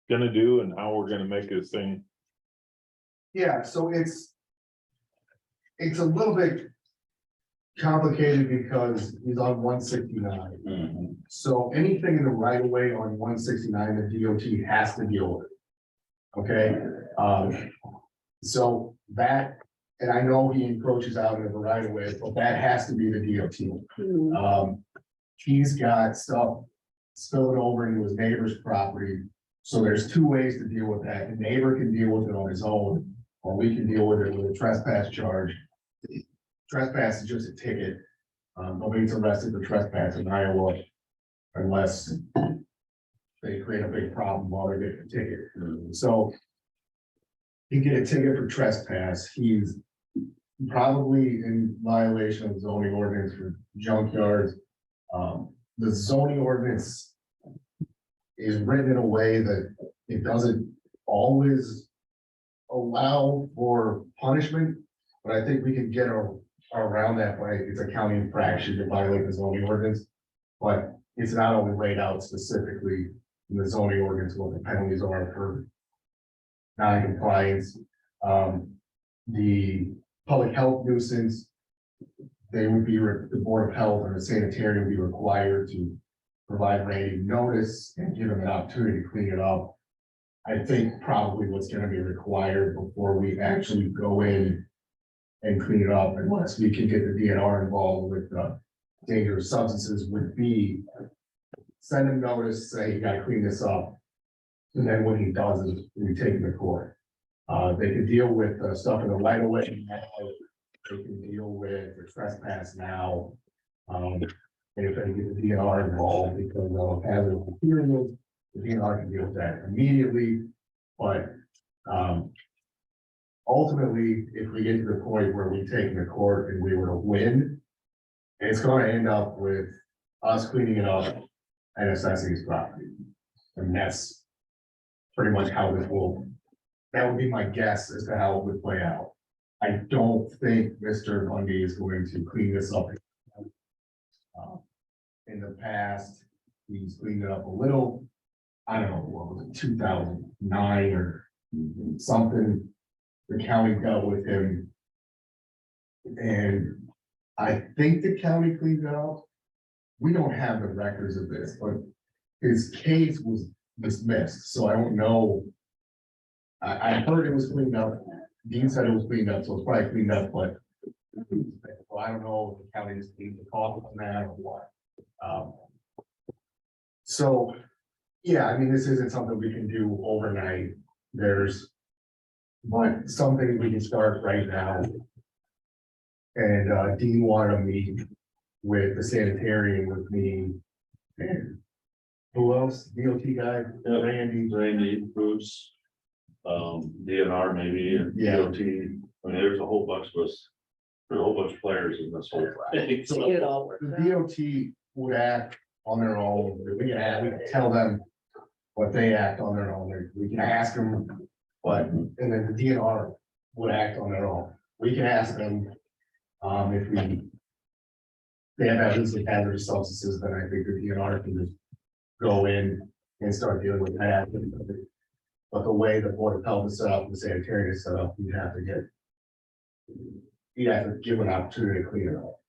gonna do and how we're gonna make this thing? Yeah, so it's a little bit complicated because he's on 169. mhm. So anything in the right of way on 169, the DOT has to deal with. Okay, so that, and I know he encroaches out into the right of way, but that has to be the DOT. Hmm. He's got stuff spilling over into his neighbor's property. So there's two ways to deal with that. The neighbor can deal with it on his own, or we can deal with it with a trespass charge. Trespass is just a ticket. Nobody's arrested for trespass in Iowa unless they create a big problem while they're getting a ticket. So he get a ticket for trespass. He's probably in violation of zoning ordinance for junkyards. The zoning ordinance is written in a way that it doesn't always allow for punishment, but I think we can get around that by, it's a county infraction to violate the zoning ordinance. But it's not only laid out specifically in the zoning ordinance what the penalties are for non-compliance. The public health nuisance, they would be, the Board of Health or the sanitarian would be required to provide Randy notice and give him an opportunity to clean it up. I think probably what's gonna be required before we actually go in and clean it up, unless we can get the DNR involved with dangerous substances, would be send him notice, say, you gotta clean this up. And then what he does is we take him to court. They can deal with stuff in the right of way. They can deal with the trespass now. And if they get the DNR involved because of hazardous materials, the DNR can deal with that immediately. But ultimately, if we get to the point where we take him to court and we were to win, it's gonna end up with us cleaning it up and assessing his property. And that's pretty much how this will, that would be my guess as to how it would play out. I don't think Mr. Bundy is going to clean this up. In the past, he's cleaned it up a little. I don't know, what was it, 2009 or something? The county dealt with him. And I think the county cleaned it up. We don't have the records of this, but his case was dismissed, so I don't know. I heard it was cleaned up. Dean said it was cleaned up, so it's probably cleaned up, but well, I don't know if the county just needs to call on that or what. So, yeah, I mean, this isn't something we can do overnight. But something we can start right now. And Dean wanted to meet with the sanitarian with me. And who else? DOT guy, Randy, Bruce, DNR maybe, and Yeah. DOT. I mean, there's a whole bunch of us. There's a whole bunch of players in this whole thing. To get it all worked The out. DOT would act on their own. We can tell them what they act on their own. We can ask them, but, and then the DNR would act on their own. We can ask them, if they have evidence of hazardous substances, then I think the DNR can just go in and start dealing with that. But the way the Board of Health is set up, the sanitarian is set up, you'd have to give an opportunity to clean it up.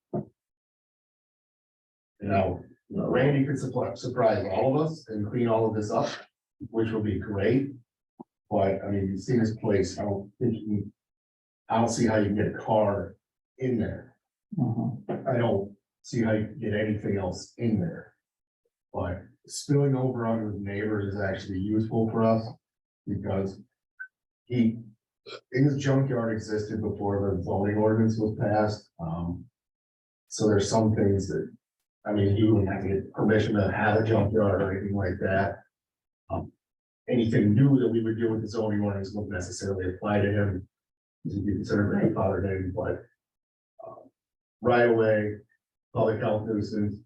You know, Randy could surprise all of us and clean all of this up, which would be great. But I mean, you've seen this place, I don't see how you can get a car in there. I don't see how you can get anything else in there. But spilling over onto his neighbors is actually useful for us because his junkyard existed before the zoning ordinance was passed. So there's some things that I mean, he wouldn't have to get permission to have a junkyard or anything like that. Anything new that we would do with the zoning ordinance won't necessarily apply to him. He'd be considered a grandfather name, but right away, public health nuisance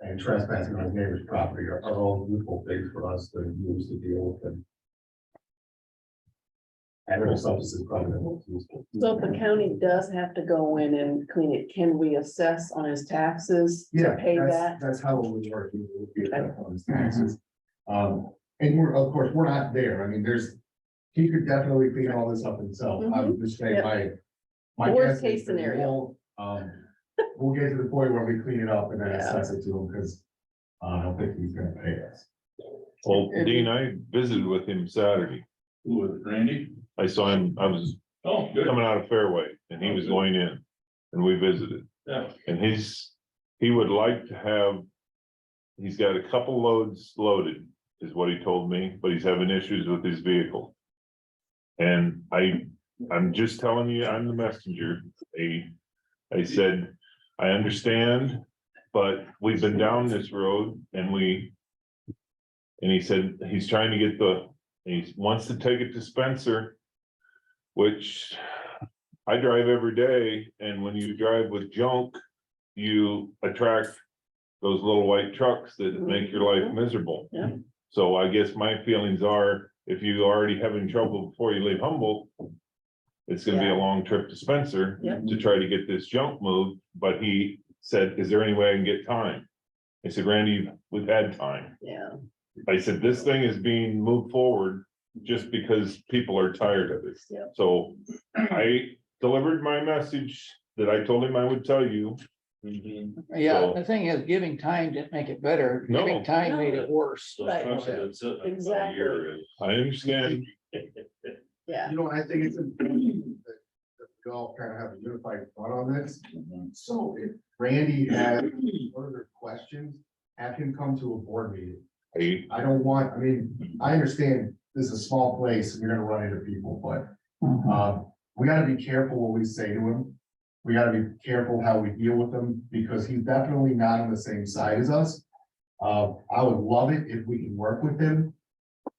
and trespassing on his neighbor's property are all useful things for us to use to deal with them. Animal substances is probably the most useful. So if the county does have to go in and clean it, can we assess on his taxes to Yeah, pay that's, that? that's how it would work. It would be on his taxes. And we're, of course, we're not there. I mean, he could definitely clean all this up himself. I would just say my Worst guess is case that scenario. we'll get to the point where we clean it up and then Yeah. assess it to him, because I don't think he's gonna pay us. Well, Dean, I visited with him Saturday. Who was it, Randy? I saw him, I was Oh, good. coming out of Fairway and he was going in and we visited. Yeah. And he would like to have, he's got a couple loads loaded, is what he told me, but he's having issues with his vehicle. And I'm just telling you, I'm the messenger. I said, I understand, but we've been down this road and he said he's trying to get he wants to take it to Spencer, which I drive every day, and when you drive with junk, you attract those little white trucks that make your life miserable. Yeah. So I guess my feelings are, if you already having trouble before you leave Humboldt, it's gonna be a long trip to Spencer Yeah. to try to get this junk moved, but he said, is there any way I can get time? I said, Randy, we've had time. Yeah, I said, this thing is being moved forward just because people are tired of it. Yeah. So I delivered my message that I told him I would tell you. Yeah, So- the thing is, giving time didn't make it better. No. Giving time made it worse. So Right. especially it's a Exactly. year is- I understand. yeah. You know, I think it's important that we all kind of have a unified front on this. So if Randy has further questions, have him come to a board meeting. I don't want, I mean, I understand this is a small place and you're gonna run into people, but we gotta be careful what we say to him. We gotta be careful how we deal with him, because he's definitely not on the same side as us. I would love it if we can work with him.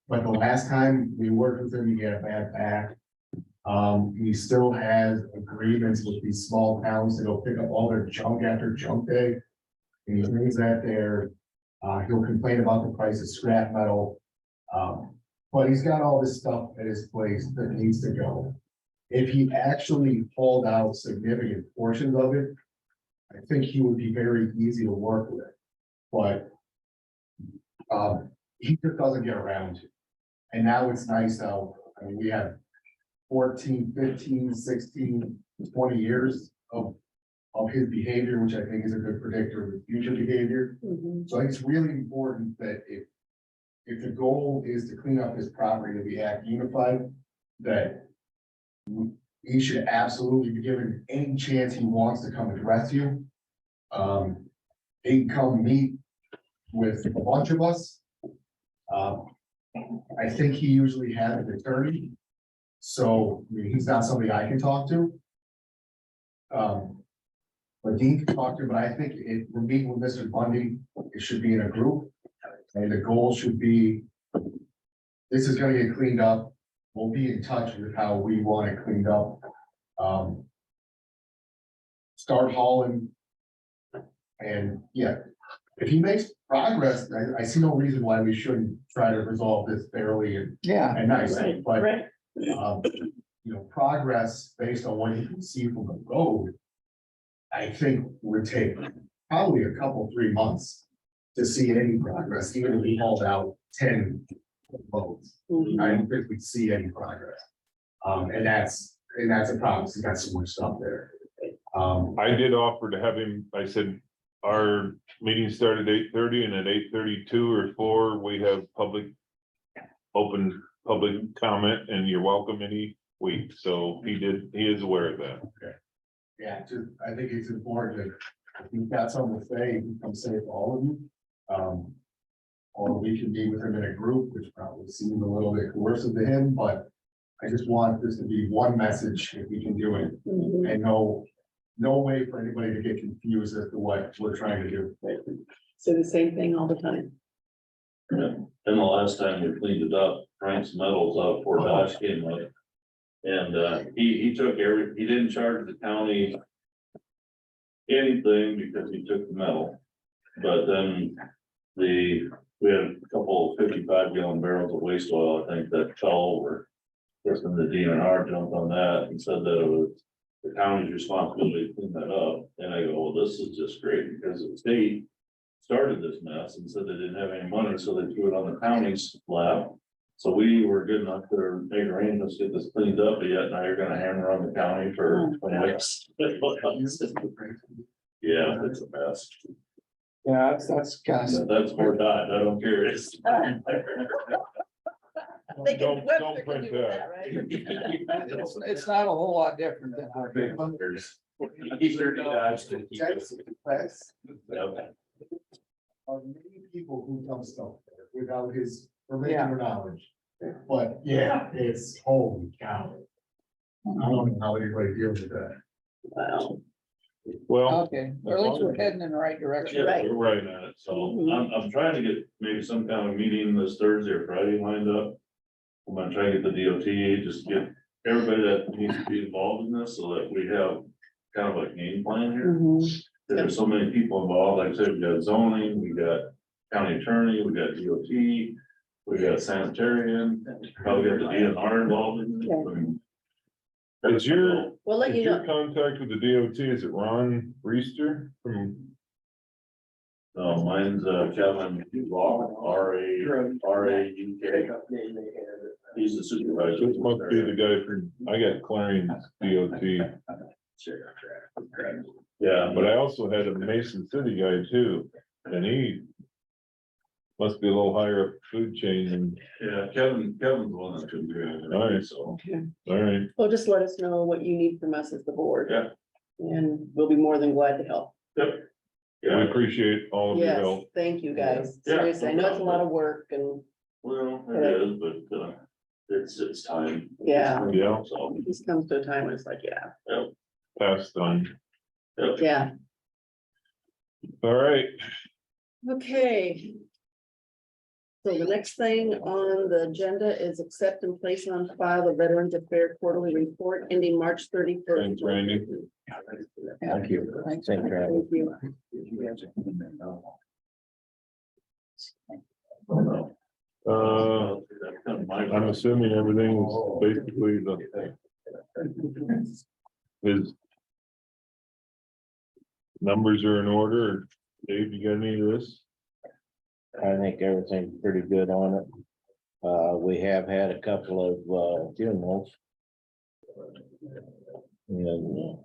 But the last time we worked with him, he had a bad back. He still has agreements with these small towns to go pick up all their junk after junk day. And he brings that there. He'll complain about the price of scrap metal. But he's got all this stuff at his place that needs to go. If he actually hauled out significant portions of it, I think he would be very easy to work with. But he just doesn't get around to. And now it's nice how, I mean, we have 14, 15, 16, 20 years of his behavior, which I think is a good predictor of his future behavior. Mhm. So I think it's really important that if the goal is to clean up his property, that we act unified, that he should absolutely be given any chance he wants to come address you. He can come meet with a bunch of us. I think he usually has an attorney. So, I mean, he's not somebody I can talk to. But Dean can talk to, but I think if we're meeting with Mr. Bundy, it should be in a group. And the goal should be, this is gonna get cleaned up. We'll be in touch with how we want it cleaned up. Start hauling. And yeah, if he makes progress, I see no reason why we shouldn't try to resolve this fairly and Yeah, nicely, but Right, progress based on what you can see from the road. I think would take probably a couple, 3 months to see any progress, even if we hauled out 10 votes. Mhm. I don't think we'd see any progress. And that's a problem, he's got so much stuff there. I did offer to have him, I said, our meeting started at 8:30 and at 8:32 or 4, we have open public comment and you're welcome any week. So he is aware of that. Yeah, I think it's important that if you've got something to say, you can come say it to all of you. Or we can be with him in a group, which probably seems a little bit coercive to him, but I just want this to be one message if we can do it Mhm. and know no way for anybody to get confused as to what we're trying to do. So the same thing all the time. And the last time we cleaned it up, Frank's Metals out of Fort Dodge came up. And he took he didn't charge the county anything because he took the metal. But then we had a couple 55-gallon barrels of waste oil, I think, that fell over. Then the DNR jumped on that and said that it was the county's responsibility to clean that up. And I go, well, this is just great because the state started this mess and said they didn't have any money, so they threw it on the county's lap. So we were good enough to make arrangements to get this cleaned up, but yet now you're gonna hammer on the county for 20 weeks. Yeah, it's a mess. Yeah, that's kind of, That's Fort Dodge, I don't care. It's. They can, Don't Webster can print do with that. that, right? it's not a whole lot different than. Many people who dump stuff there without his permission Yeah. or knowledge. But yeah, it's holy cow. I don't know how anybody deals with that. Wow. Well, Okay, or at least we're heading in the right direction. Yeah, Right. we're right at it, so I'm trying to get maybe some kind of meeting this Thursday or Friday lined up. I'm gonna try to get the DOT, just get everybody that needs to be involved in this, so that we have kind of a game plan here. Mhm. There's so many people involved, like I said, we got zoning, we got county attorney, we got DOT, we got sanitarian, probably got the DNR involved in it. I mean, is your, We'll let is you your know. contact with the DOT, is it Ron Reister from? No, mine's Kevin Law, RAUK. He's the supervisor. This must be the guy from, I got Clarion's DOT, Yeah, but I also had a Mason City guy too, and he must be a little higher up the food chain and, yeah, Kevin's the one that couldn't do it. All right. So, all right. Well, just let us know what you need from us as the board. Yeah. And we'll be more than glad to help. We yeah, appreciate all of your Yes, help. thank you, guys. Yeah. Seriously, I know it's a lot of work and, well, it is, but it's time. yeah, Yeah. So, this comes to a time when it's like, yeah, Passed on. yeah, All right, okay. So the next thing on the agenda is accept and place on file the Veterans Affairs Quarterly Report ending March 31st. thanks, Randy. Thank you. Thanks. Thanks, Travis. Thank you. I'm assuming everything is basically his numbers are in order. Dave, you got any of this? I think everything's pretty good on it. We have had a couple of funerals. And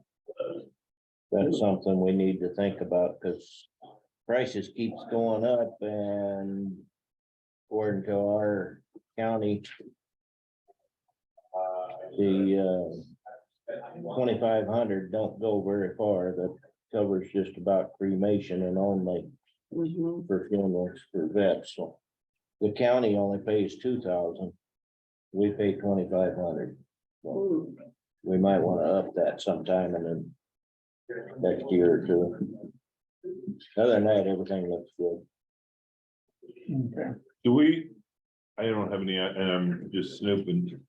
that's something we need to think about because prices keeps going up and according to our county, the 2,500 don't go very far. That covers just about cremation and only Mhm. for funerals for vets. So the county only pays 2,000. We pay 2,500. Mm. We might want to up that sometime in the next year or two. Other than that, everything looks good. Okay. Do we, I don't have any, and I'm just snooping.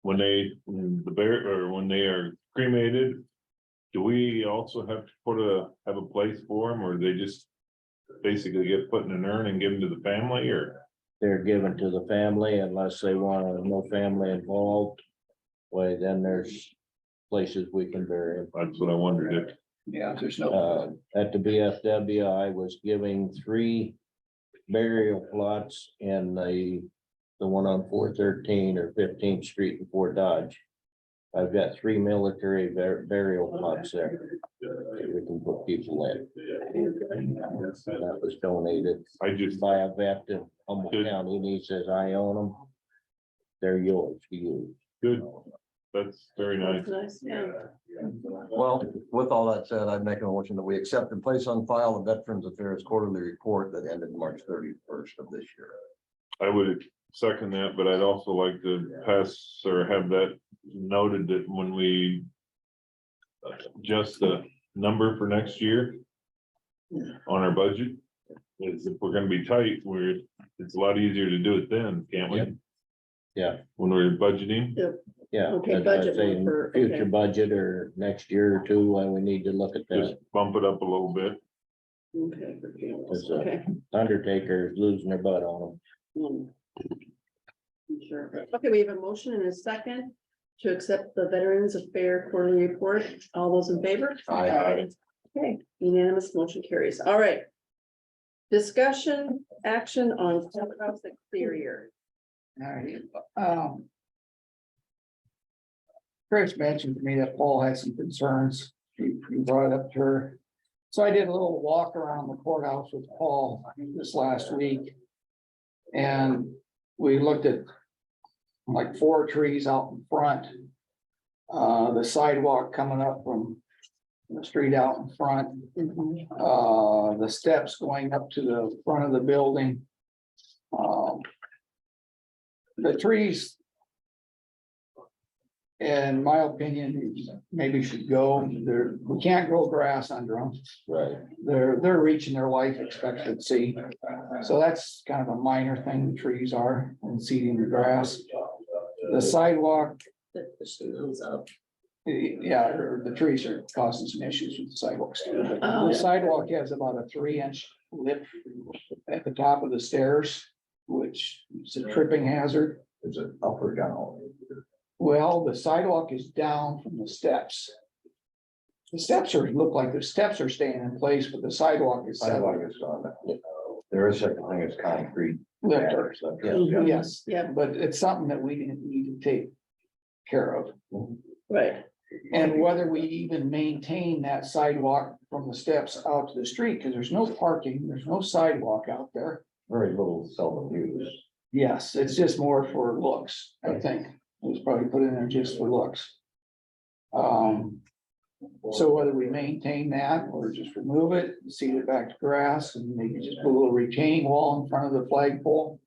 When the bear, or when they are cremated, do we also have to have a place for them, or they just basically get put in an urn and given to the family, or? They're given to the family unless they want no family involved. Well, then there's places we can bury them. That's what I wondered if. Yeah, there's no, At the BFW, I was giving 3 burial plots in the one on 413 or 15th Street in Fort Dodge. I've got 3 military burial plots there. That we can put people in. That was donated I just, by a vet in Humboldt County, and he says, I own them. They're yours to use. good, that's very nice. Nice, yeah. Well, with all that said, I'd make a motion that we accept and place on file the Veterans Affairs Quarterly Report that ended March 31st of this year. I would second that, but I'd also like to pass or have that noted that when we adjust the number for next year on our budget. Is if we're gonna be tight, it's a lot easier to do it then, can't we? Yep. Yeah. When we're budgeting, Yeah. Okay, that's what I'm budget saying, for- future okay. budget or next year or two, when we need to look at just that. bump it up a little bit. Okay, for funerals, That's, okay. Undertaker's losing their butt on them. Sure. Okay, we have a motion and a second to accept the Veterans Affairs quarterly report. All those in favor? Aye. Okay, unanimous motion carries. All right. Discussion, action on courthouse exterior. All right, Chris mentioned to me that Paul had some concerns. He brought it up to her. So I did a little walk around the courthouse with Paul this last week. And we looked at like 4 trees out in front. The sidewalk coming up from the street out in front. The steps going up to the front of the building. The trees, in my opinion, maybe should go. We can't grow grass under them. Right. They're reaching their life expectancy. So that's kind of a minor thing, the trees are, and seeding the grass. The sidewalk, yeah, the trees are causing some issues with the sidewalks too. But Oh. the sidewalk has about a 3-inch lip at the top of the stairs, which is a tripping hazard. Is it up or down? Well, the sidewalk is down from the steps. The steps look like the steps are staying in place, but the sidewalk is. Sidewalk is gone. There is such a thing as concrete. Lifter. Mhm. Yes, Yeah, but it's something that we need to take care of. right. And whether we even maintain that sidewalk from the steps out to the street, because there's no parking, there's no sidewalk out there. Very little seldom used. Yes, it's just more for looks, I think. It was probably put in there just for looks. So whether we maintain that or just remove it, seed it back to grass and maybe just put a little retaining wall in front of the flagpole.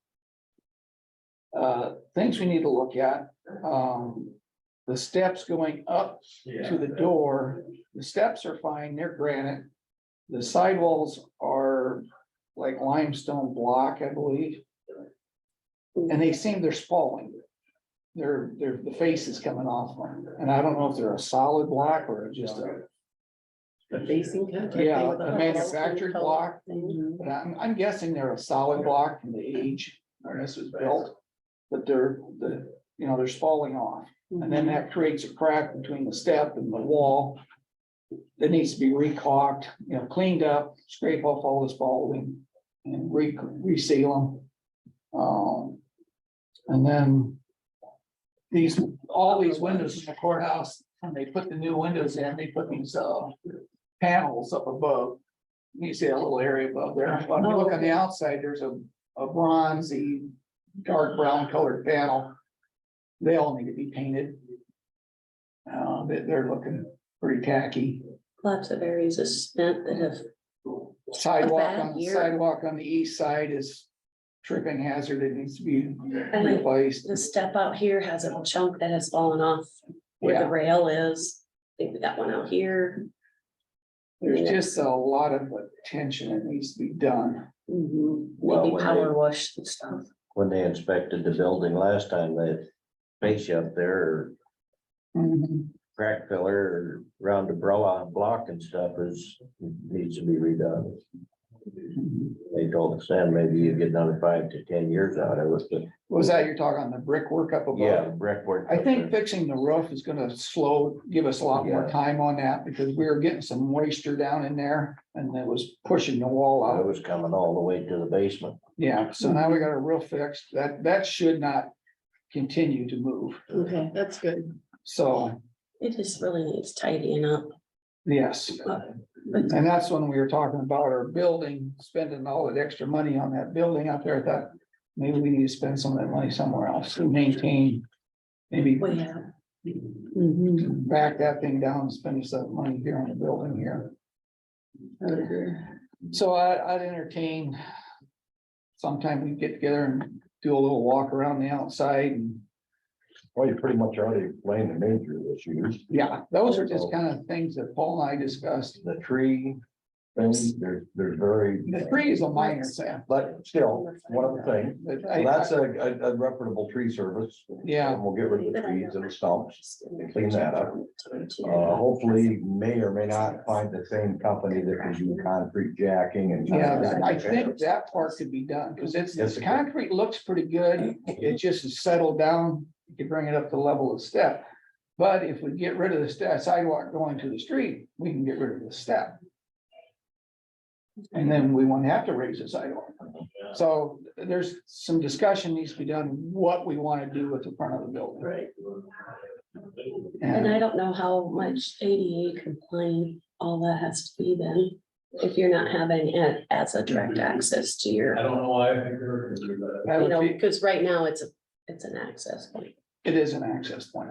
Things we need to look at, the steps going up to the door, the steps are fine, they're granite. The sidewalls are like limestone block, I believe. And they seem they're spalling. The face is coming off them, and I don't know if they're a solid block or just a, The facing. kind of yeah, thing with a manufactured block. Mhm. But I'm guessing they're a solid block from the age when this was built. But they're spalling off, and then that creates a crack between the step and the wall. That needs to be recaulked, cleaned up, scrape off all the spalling and reseal them. And then all these windows in the courthouse, when they put the new windows in, they put these panels up above. You see a little area above there. When you look on the outside, there's a bronzy, dark brown colored panel. They all need to be painted. They're looking pretty tacky. Lots of areas of cement that have, Sidewalk year. on the east side is tripping hazard. It needs to be And like replaced. the step out here has a chunk that has fallen off where Yeah. the rail is. I think we got one out here. There's just a lot of attention that needs to be done. Mhm. Well, Maybe when power wash and stuff. When they inspected the building last time, they face up there, crack filler around the block and stuff needs to be redone. They told us then maybe you get another 5 to 10 years out of it, but Was that you're talking on the brickwork up above? yeah, brickwork. I think fixing the roof is gonna give us a lot more Yeah. time on that because we were getting some moisture down in there and it was pushing the wall I out. was coming all the way to the basement. Yeah, so now we got a roof fixed. That should not continue to move. Okay, that's good. So, It just really needs tidying up. yes. And that's when we were talking about our building, spending all that extra money on that building out there. I thought maybe we need to spend some of that money somewhere else to maintain. Maybe We have, back that thing down and spend some money here on the building here. So I'd entertain. Sometime we get together and do a little walk around the outside and Well, you pretty much already explained the major issues. Yeah, those are just kind of things that Paul and I discussed. The tree thing, there's very. The tree is a minor thing, But still, one of the things, but so that's a reputable tree service. Yeah. And we'll get rid of the trees and the stumps, and clean that up. Hopefully may or may not find the same company that can do concrete jacking and. Yeah, I think that part could be done, because it's concrete looks pretty good. It just is settled down. You can bring it up to the level of step. But if we get rid of the sidewalk going to the street, we can get rid of the step. And then we won't have to raise the sidewalk. So there's some discussion needs to be done, what we want to do with the front of the building. Right. And I don't know how much ADA compliant all that has to be then. If you're not having it as a direct access to your, I don't know why. That you would know, be- because right now it's an access point. It is an access point.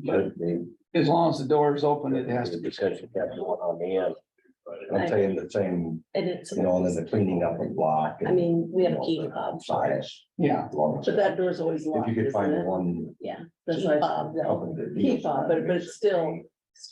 But the As long as the door is open, it has to be. because you got the one on the end. I'm saying the same, And it's, you know, and then the cleaning up of block. I mean, we have a key fob. Size. Yeah, But that door's always If locked, you could isn't find it? one. Yeah. That's Key why- fob, though. company that Key deals fob, with but it's still,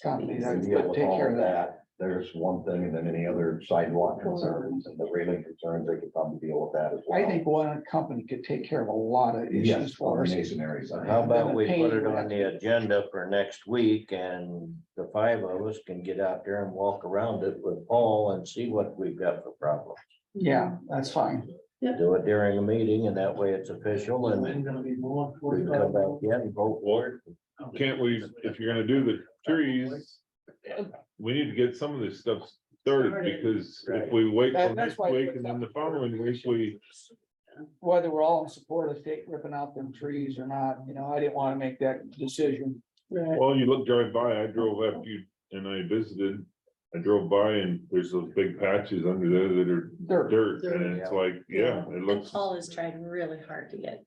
company and that deal would with take all care of of that. that. There's one thing, and then any other sidewalk concerns and the railing concerns, they could probably deal with that as well. I think one company could take care of a lot of issues Yes, for for us. masonry side. How about we Paint put it would on have the to be- agenda for next week and the 5 of us can get out there and walk around it with Paul and see what we've got for problems. Yeah, that's fine. Do it during a meeting and that way it's official and we can come back in and vote for it. Can't we, if you're gonna do the trees, we need to get some of this stuff started, because if we wait till That's next why- week and then the following week, we, Whether we're all in support of ripping out them trees or not, you know, I didn't want to make that decision. right, well, you look, drive by, I drove after you and I visited. I drove by and there's those big patches under there that are Dirt. dirt, and it's like, yeah, it And looks, Paul has tried really hard to get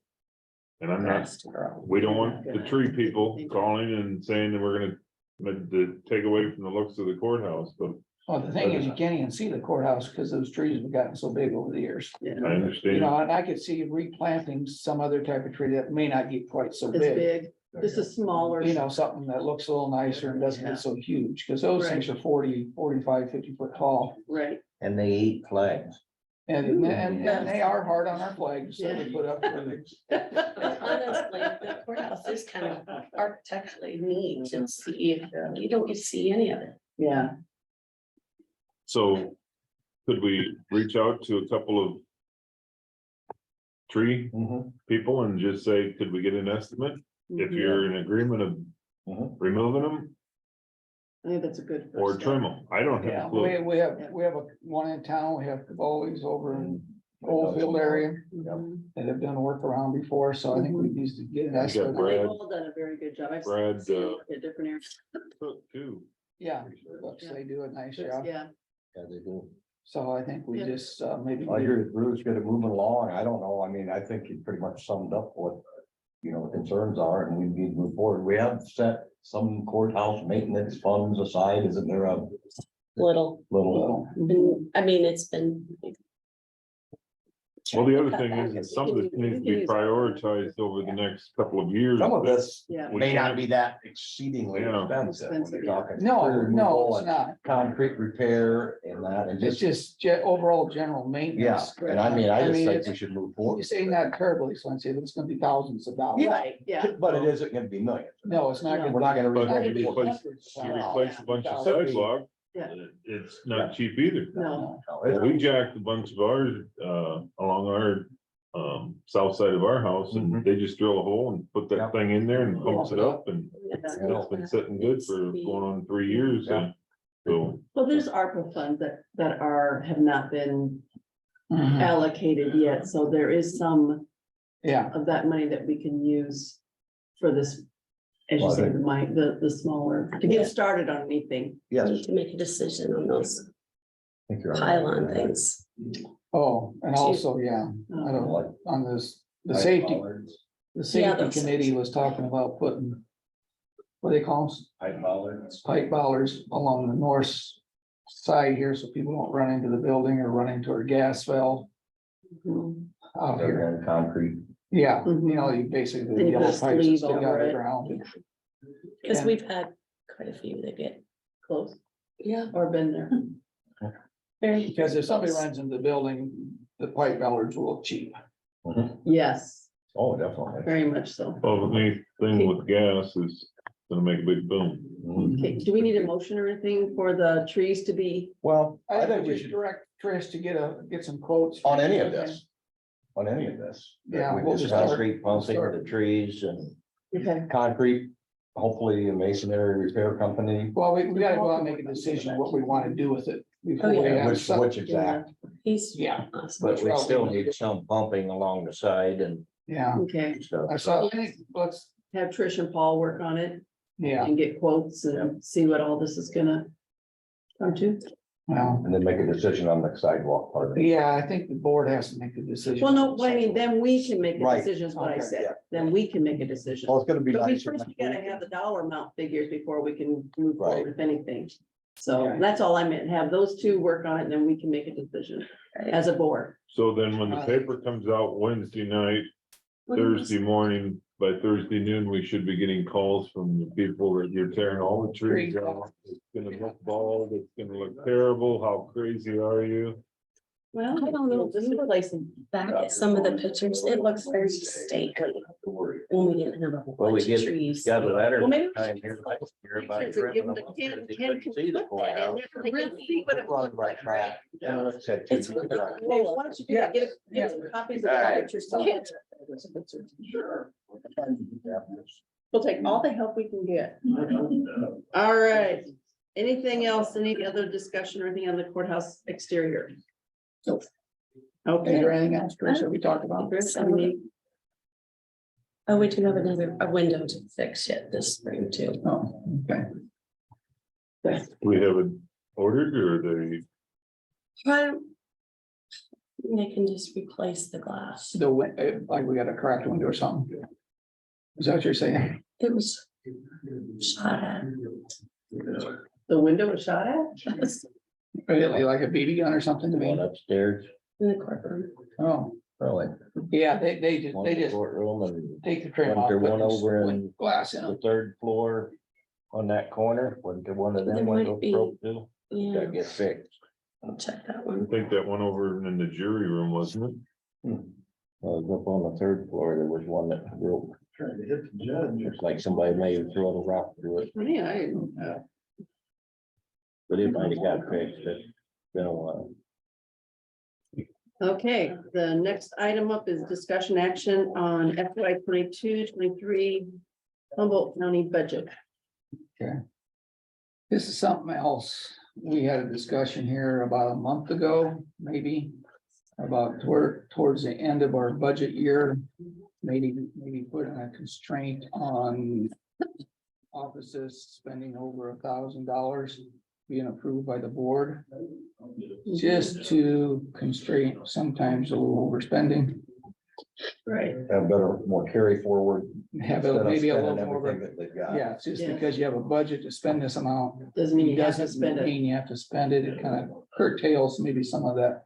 and I'm not, grass to grow. we don't want the tree people calling and saying that we're gonna. To take away from the looks of the courthouse, but Well, the thing is, you can't even see the courthouse because those trees have gotten so big over the years. I yeah, You understand. know, and I could see replanting some other type of tree that may not get quite so it's big. big, this is smaller. You know, something that looks a little nicer and doesn't get so huge, because those things are 40, 45, 50 foot tall. Right, And they eat flags. And they are hard on our flags that we put up. Honestly, the courthouse is kind of architecturally neat to see. You don't get to see any of it. yeah, So could we reach out to a couple of tree Mhm. people and just say, could we get an estimate? If you're in agreement of Mhm. removing them I think that's a good. first or step. trim them, I don't have Yeah, a clue. we have one in town, we have always over in Oldfield area Mhm. that have done work around before, so I think we need to get an got estimate. Brad. They've all done a very good job. I've Brad, seen them at different areas. Cook too. Yeah, looks they do a nice job, Yeah, Yeah, they do. so I think we Yeah. just maybe. I agree with Bruce, get it moving along. I don't know. I mean, I think he pretty much summed up what, you know, the concerns are and we need to move forward. We have set some courthouse maintenance funds aside. Isn't there a Little, little? and, I mean, it's been. Well, the other thing is some of this needs to be prioritized over the next couple of years. Some of this yeah. We may not can't- be that exceedingly Yeah. expensive. when Expensive, you're yeah. talking No, tree no, removal it's and not. Concrete repair and that and It's just, just overall general yeah, maintenance. and I mean, I just think it's- we should move You forward. say not terribly expensive, it's gonna be thousands of dollars. Right, yeah. But it isn't gonna be millions. No, it's not. We're not gonna. But rebuild you it. replace- You replace a bunch of sidewalk, Yeah. it's not cheap either. No, We jacked a bunch of ours, along our, south side of our house, and they just drill a hole and put Yeah. that thing in there and pumps it up, and It's it's been sitting good for going on 3 years, and so. well, there's ARPA funds that have not been Mhm. allocated yet, so there is some Yeah, of that money that we can use for this. As you Well, I say, think- the smaller, to get started on anything. Yes. Need to make a decision on those I think you're right. pylon things. oh, and also, yeah, I don't like on this, the safety, the safety those committee was talking about putting. What do they call them? Pipe bollards along the north side here, so people don't run into the building or run into our gas well Mhm. out here. They're in concrete. Yeah, you know, you basically. Then you put a yellow pipes that sleeve stick out of over the it. ground. Cause And- we've had quite a few that get, Close yeah, or been there. very. Because if somebody close. runs into the building, the pipe ballards will look cheap. Yes, Oh, definitely. very much so. Well, the main thing with gas is gonna make a big boom. Okay, do we need a motion or anything for the trees to be? Well, I think we should direct Trish to get some quotes. on any of this. On any of this. Yeah, We we'll just just start- concrete pumping, start. the trees and Okay, concrete, hopefully a masonry repair company. Well, we gotta go out and make a decision what we wanna do with it. before we yeah. have Which some- exact, He's. Yeah, awesome. But we still need some pumping along the side and yeah, okay. stuff. I think, let's, Have Trish and Paul work on it yeah, and get quotes and see what all this is gonna come to. well, and then make a decision on the sidewalk part of it. yeah, I think the board has to make the decision. Well, no, I mean, then we can make a Right. decision, is what I Okay, said. Then we can make a decision. Well, it's gonna be But we nice. first, we gotta have the dollar amount figures before we can move forward Right. with anything. So Okay. that's all I meant, have those two work on it, and then we can make a decision as a board. So then when the paper comes out Wednesday night, Thursday morning, by Thursday noon, we should be getting calls from the people that you're tearing all the trees out. It's gonna look bald, it's gonna look terrible, how crazy are you? Well, I don't know. This is replacing. Back at some of the pictures, it looks very stately when we didn't have a whole Well, we bunch of get- trees. got a letter Well, maybe we time should here get last year about pictures and give them trimming to them Ken, because Ken they can couldn't see the put that in courthouse. there, they can see what it looks like, right? Said It's two really years. Well, why don't you do that? Get some copies of the Alright. pictures. to Ken. We'll take all the help we can get. All right. Anything else? Any other discussion or anything on the courthouse exterior? Nope. Is Okay. there anything else, Trish, that we talked about? Oh, we do have a window to fix yet this spring too. Oh, okay. We haven't ordered or they, But they can just replace the glass. Like we got a cracked window or something. Is that what you're saying? It was shot at. The window was shot at? Yes, Really, like a BB gun or something to The one me? upstairs, in the courtroom. Oh, really. yeah, they One just courtroom and take the trim Wasn't off. there put one this over in- glass in the it. third floor on that corner, wasn't there one of There them might windows be. broke too? Yeah, Gotta get fixed. I'll check that I one. think that one over in the jury room, wasn't it? Well, up on the third floor, there was one that broke. Trying to hit the judge. It's like somebody may have thrown a rock through it, Yeah, I didn't know. but it might have got fixed. It's been a while. Okay, the next item up is discussion action on FY 22-23 Humboldt County budget. This is something else. We had a discussion here about a month ago, maybe. About towards the end of our budget year, maybe putting a constraint on. Offices spending over $1,000 being approved by the board. Just to constrain sometimes a little overspending. Right. Have better, more carry forward. Have instead of maybe a spending little more. everything that they've got. Yeah, it's just Yeah. because you have a budget to spend this amount. Doesn't mean you have to Doesn't spend it. mean you have to spend it. It kind of curtails maybe some of that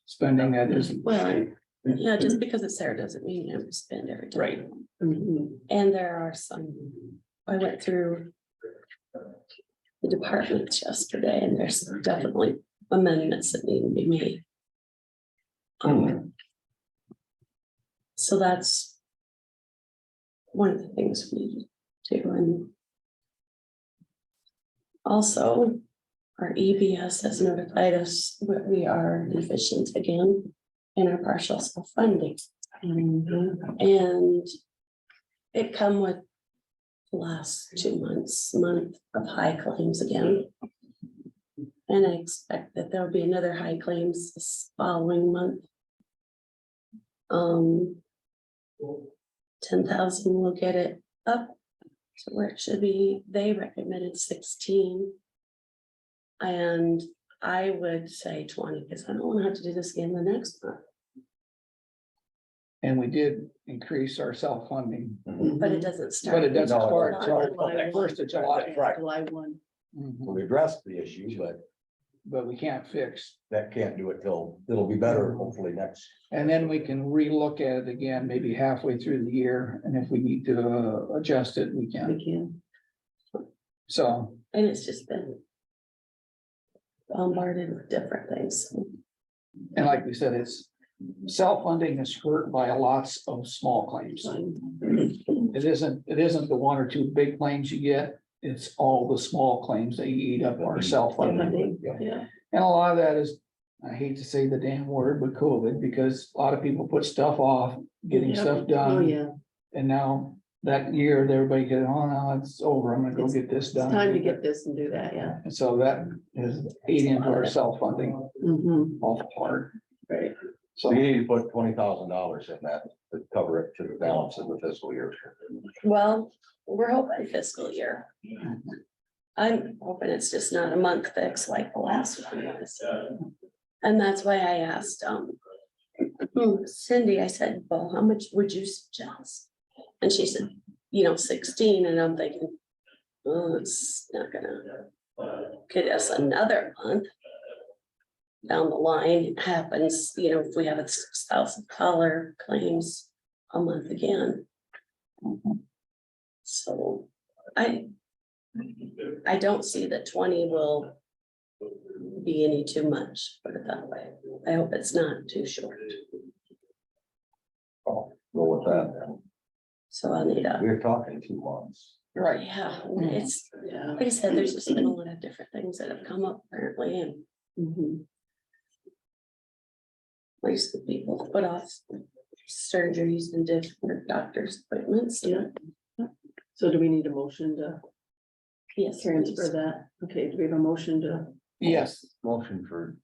spending that isn't. Well, yeah, just because it's there doesn't mean you have to spend every time. Right. Mhm. And there are some, I went through the departments yesterday and there's definitely amendments that need to be made. So that's one of the things we need to do. And also, our EBS has notified us that we are deficient again in our partial self-funding. And it come with the last 2 months, month of high claims again. And I expect that there'll be another high claims this following month. 10,000 will get it up to where it should be. They recommended 16. And I would say 20, because I don't want to have to do this again the next month, And we did increase our self-funding. but it doesn't start. But it doesn't No, start it's until July first of July. Right. July 1. Mhm. We addressed the issue, but but we can't fix. That can't do it till, it'll be better hopefully next. And then we can relook at it again, maybe halfway through the year, and if we need to adjust it, we can. We can. So, And it's just been bombarded with different things. and like we said, it's self-funding is hurt by lots of small claims. It isn't the one or two big claims you get, it's all the small claims that you eat up are self-funding. Yeah, And a lot of that is, I hate to say the damn word, but COVID, because a lot of people put stuff off, getting Yep. stuff oh, done. yeah, And now that year, everybody get, oh, no, it's over, I'm gonna go get this it's done. time to get this and do that, yeah. And so that is eating into our self-funding Mhm, awful hard. right, So So, you need to put $20,000 in that to cover it to the balance of the fiscal year. Well, we're hoping fiscal year. I'm hoping it's just not a month fix like the last one was. And that's why I asked, Cindy, I said, well, how much would you suggest? And she said, 16, and I'm thinking, oh, it's not gonna get us another month. Down the line, it happens, if we have a $6,000 claims a month again. So I don't see that 20 will be any too much, put it that way. I hope it's not too short. Oh, go with that then. So I'll need a, We're talking 2 months. right, yeah, it's, yeah. like I said, there's just been a lot of different things that have come up apparently, and Mhm. at least the people put off surgeries and different doctor's appointments. Yeah. So do we need a motion to Yes, transfer please. that? Okay, do we have a motion to? yes, Motion for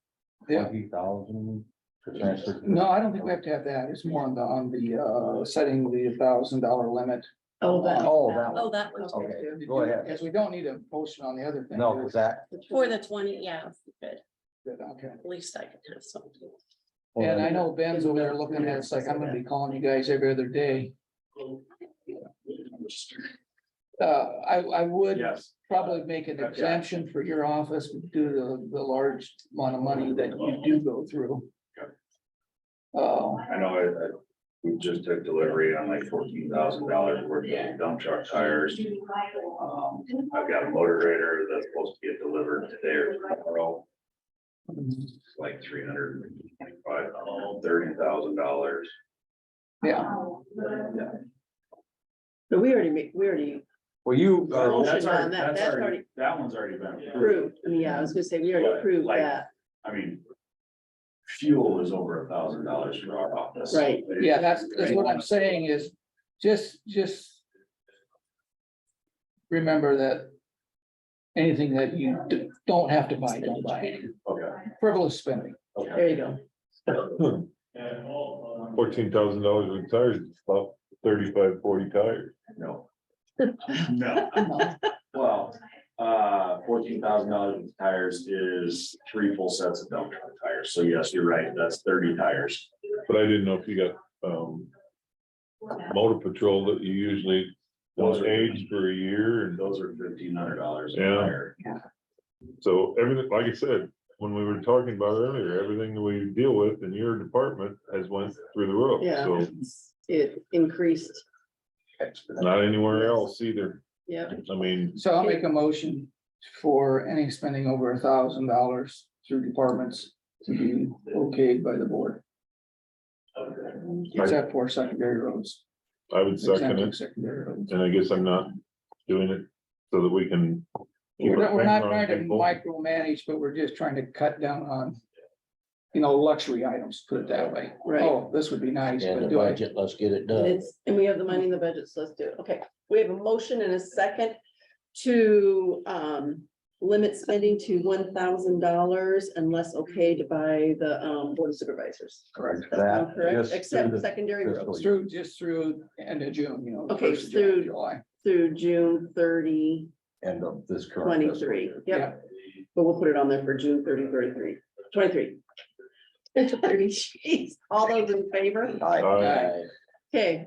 Yeah. 20,000 to transfer. to- no, I don't think we have to have that, it's more on the setting the $1,000 limit. Oh, that Oh, one. that one's Okay, good. go ahead. Because we don't need a motion on the other thing. No, was that? For the 20, yeah, good. Good, okay. At least I can have something. And I know Ben's over there looking at it, it's like, I'm gonna be calling you guys every other day. I would Yes. probably make an exemption for your office due to the large amount of money that you do go through. I know we just took delivery on like $14,000 worth of dump truck tires. I've got a motor grader that's supposed to get delivered today or tomorrow, like $30,000. Yeah, But we already, Well, you, Motion on that, that's already That one's already been approved. approved. Yeah, I was gonna say, we already approved Like- that, I mean, fuel is over $1,000 for our office. right? yeah, that's what I'm saying is, just remember that anything that you don't have to buy, don't buy. Okay. Frivolous spending. There you go. $14,000 with tires, about 35, 40 tires. No. No. Well, $14,000 with tires is 3 full sets of dump truck tires. So yes, you're right. That's 30 tires. But I didn't know if you got, motor patrol that you usually Those don't are- age for a year and Those are $1,500 a Yeah. tire. so everything, like I said, when we were talking about earlier, everything that we deal with in your department has went through the roof, Yeah. so It increased, not anywhere else either. yeah. I mean, So I'll make a motion for any spending over $1,000 through departments to be okayed by the board. Except for secondary roads. I would second Exempting it, secondary roads. and I guess I'm not doing it so that we can. keep We're our not finger on trying to people. micromanage, but we're just trying to cut down on, luxury items, put it that way. Right. Oh, this would be nice, And but the do I? budget, let's get it And done. and we have the money in the budget, so let's do it. Okay, we have a motion and a second to limit spending to $1,000 unless okayed by the board of supervisors. correct, That sound that, correct, just through except the secondary fiscal roads year. Just through end of June, the Okay, 1st of June, through- July. through June 30, End of this current. fiscal 23. year. Yep. But we'll put it on there for June 30, 23. Jeez, all those in favor? Aye. Okay,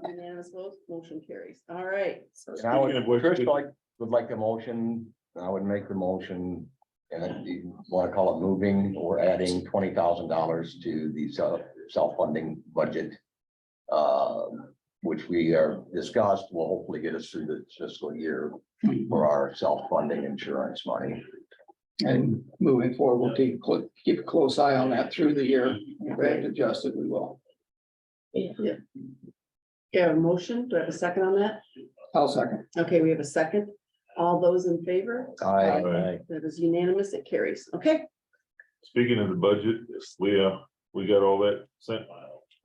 unanimous vote, motion carries. All right. And I would, Speaking of which, Trish would like a motion, I would make the motion And if you want to call it moving or adding $20,000 to the self-funding budget. Which we are discussed will hopefully get us through the fiscal year for our self-funding insurance money. And moving forward, we'll keep a close eye on that through the year. If we have to adjust it, we will. Yeah. You have a motion? Do I have a second on that? I'll second. Okay, we have a second. All those in favor? Aye. That is unanimous. It carries. Okay, Speaking of the budget, we got all that sent,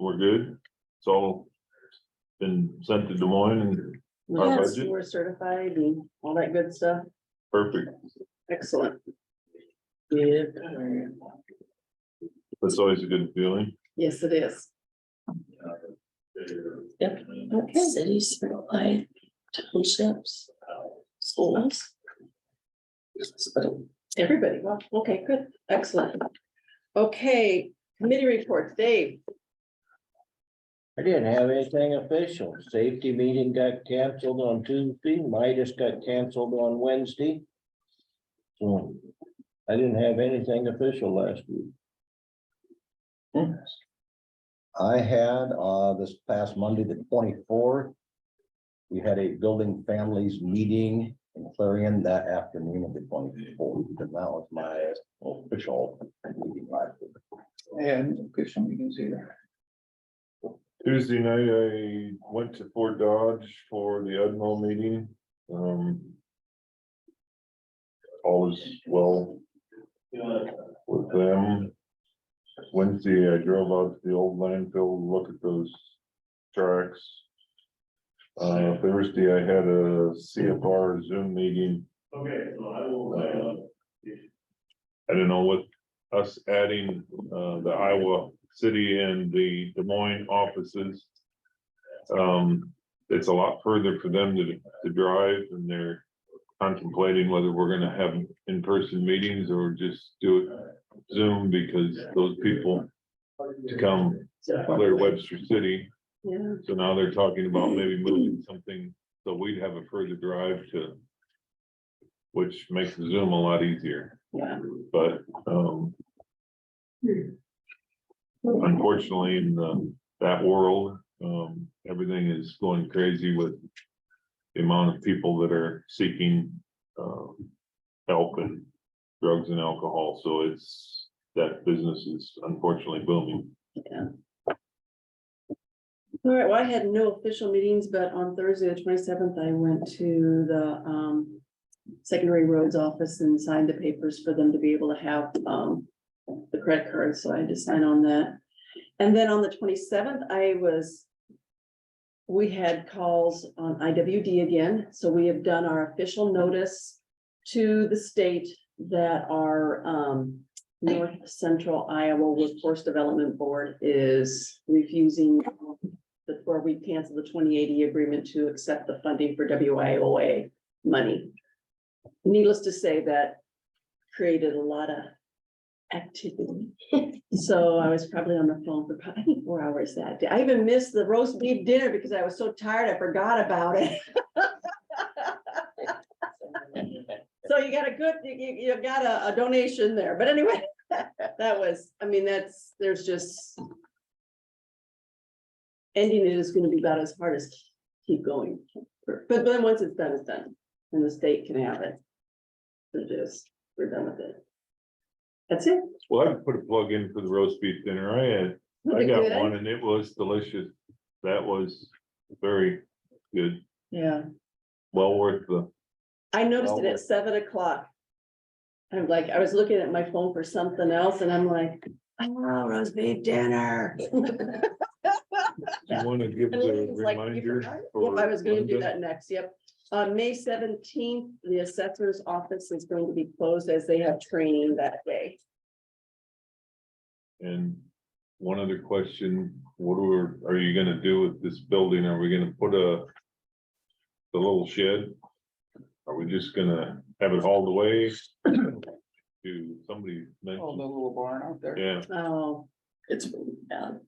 we're good. It's all been sent to Des Moines and our yes, budget? we're certified and all that good stuff. perfect. Excellent. Yeah, That's always a good feeling. yes, it is. Yep. Okay. Cities, certified, townships, schools. Everybody, well, okay, good, excellent. Okay, committee reports, Dave. I didn't have anything official. Safety meeting got canceled on Tuesday. Midas got canceled on Wednesday. So I didn't have anything official last week. I had, this past Monday, the 24th. We had a building families meeting in Clarion that afternoon of the 24th. And that was my official meeting last week. And official meetings here. Tuesday night, I went to Fort Dodge for the Udmo meeting. All is well with them. Wednesday, I drove out to the old landfill to look at those tracks. Thursday, I had a CFR Zoom meeting. Okay, so I will. I don't know what us adding the Iowa City and the Des Moines offices. It's a lot further for them to drive, and they're contemplating whether we're gonna have in-person meetings or just do it Zoom, because those people to come clear Webster City. Yeah, So now they're talking about maybe moving something, so we'd have a further drive to, which makes the Zoom a lot easier, yeah. but, unfortunately, in that world, everything is going crazy with the amount of people that are seeking, help and drugs and alcohol, so that business is unfortunately booming. Yeah. All right, well, I had no official meetings, but on Thursday, the 27th, I went to the secondary roads office and signed the papers for them to be able to have the credit card, so I had to sign on that. And then on the 27th, we had calls on IWD again, so we have done our official notice to the state that our North Central Iowa Workforce Development Board is refusing where we canceled the 2080 agreement to accept the funding for WIOA money. Needless to say, that created a lot of activity. So I was probably on the phone for probably 4 hours that day. I even missed the roast beef dinner because I was so tired, I forgot about it. So you got a good, you got a donation there, but anyway, that was, I mean, there's just. Ending it is gonna be about as hard as keep going, but then once it's done, and the state can have it. We're done with it. That's it. Well, I put a plug in for the roast beef dinner. I Okay, got good. one and it was delicious. That was very good, Yeah, well worth the. I noticed it at 7 o'clock. I'm like, I was looking at my phone for something else and I'm like, oh, roast beef dinner. Do you want to give And the Lynn's like, "You reminder? forgot?" for Yep, I was gonna do Linda? that next, yep. May 17th, the assessor's office is going to be closed as they have training that day. And one other question, are you gonna do with this building? Are we gonna put the little shed? Are we just gonna have it hauled away? To somebody Oh, the mentioned, little barn out there. yeah, Oh, It's really bad.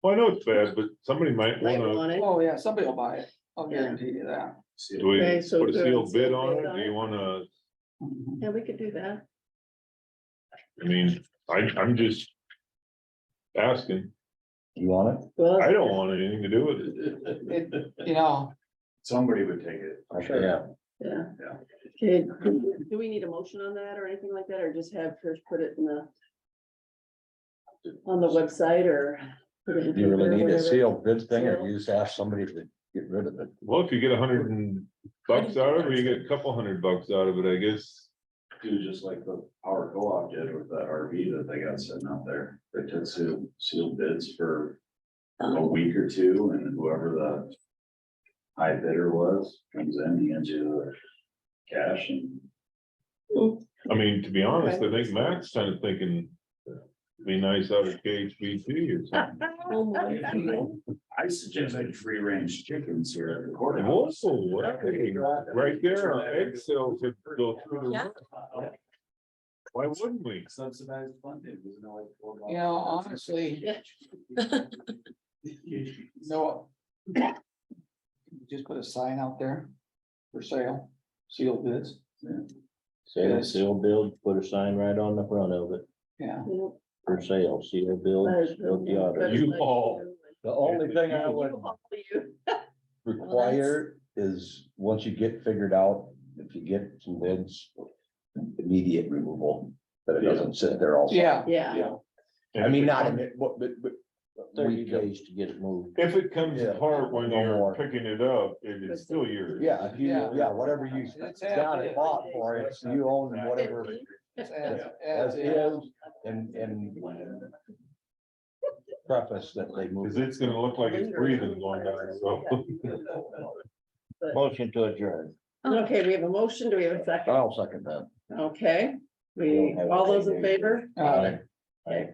well, I know it's bad, but somebody might might wanna, want it. Oh, yeah, somebody will buy it. I'll guarantee you that. do we Okay, so put a good. sealed bid Sealed on bid it? on Do it. you wanna, Yeah, we could do that. I mean, I'm just asking. You want it? Well, I don't want anything to do with it. You know, Somebody would take it. Yeah, yeah. Okay, do we need a motion on that or anything like that, or just have Trish put it in the on the website or? put it in Do you really paper or need a whatever? sealed bid thing, or Sealed. you just ask somebody to get rid of it? Well, if you get $100 out of it, or you get a couple $100 out of it, I guess. Do just like the power co-op did with that RV that they got sitting out there. They took sealed bids for a week or two, and whoever the high bidder was, comes in, he hands you the cash and. I mean, to be honest, I think Matt's kind of thinking. Be nice out of KHBT or something. Oh, my God. I suggested free range chickens here at the Whoa, hey, right there on egg sales could go through the Yeah. roof. Why wouldn't we? Subsidized funding, isn't it like $4? you know, honestly, no. Just put a sign out there for sale, sealed bids, sale, seal build, put a sign right on the front of it, yeah. for sale, seal build, smoke the auto. You all. The only thing I would You. require is, once you get figured out, if you get some bids, immediate removal, that it doesn't sit there all. Yeah, Yeah, I mean, not in it, but 30 days to get it moved. If it comes Yeah, apart when no you're more. picking it up, it is still yours. yeah, if you, Yeah. yeah, whatever you It's got as it bought for, it's you own whatever As as is. is, and preface that they Cause move. it's gonna look like it's breathing going down the road. Motion to adjourn. Okay, we have a motion. Do we have a second? I'll second that. Okay, We don't we, have all those in anything, do we? favor? Uh, Okay,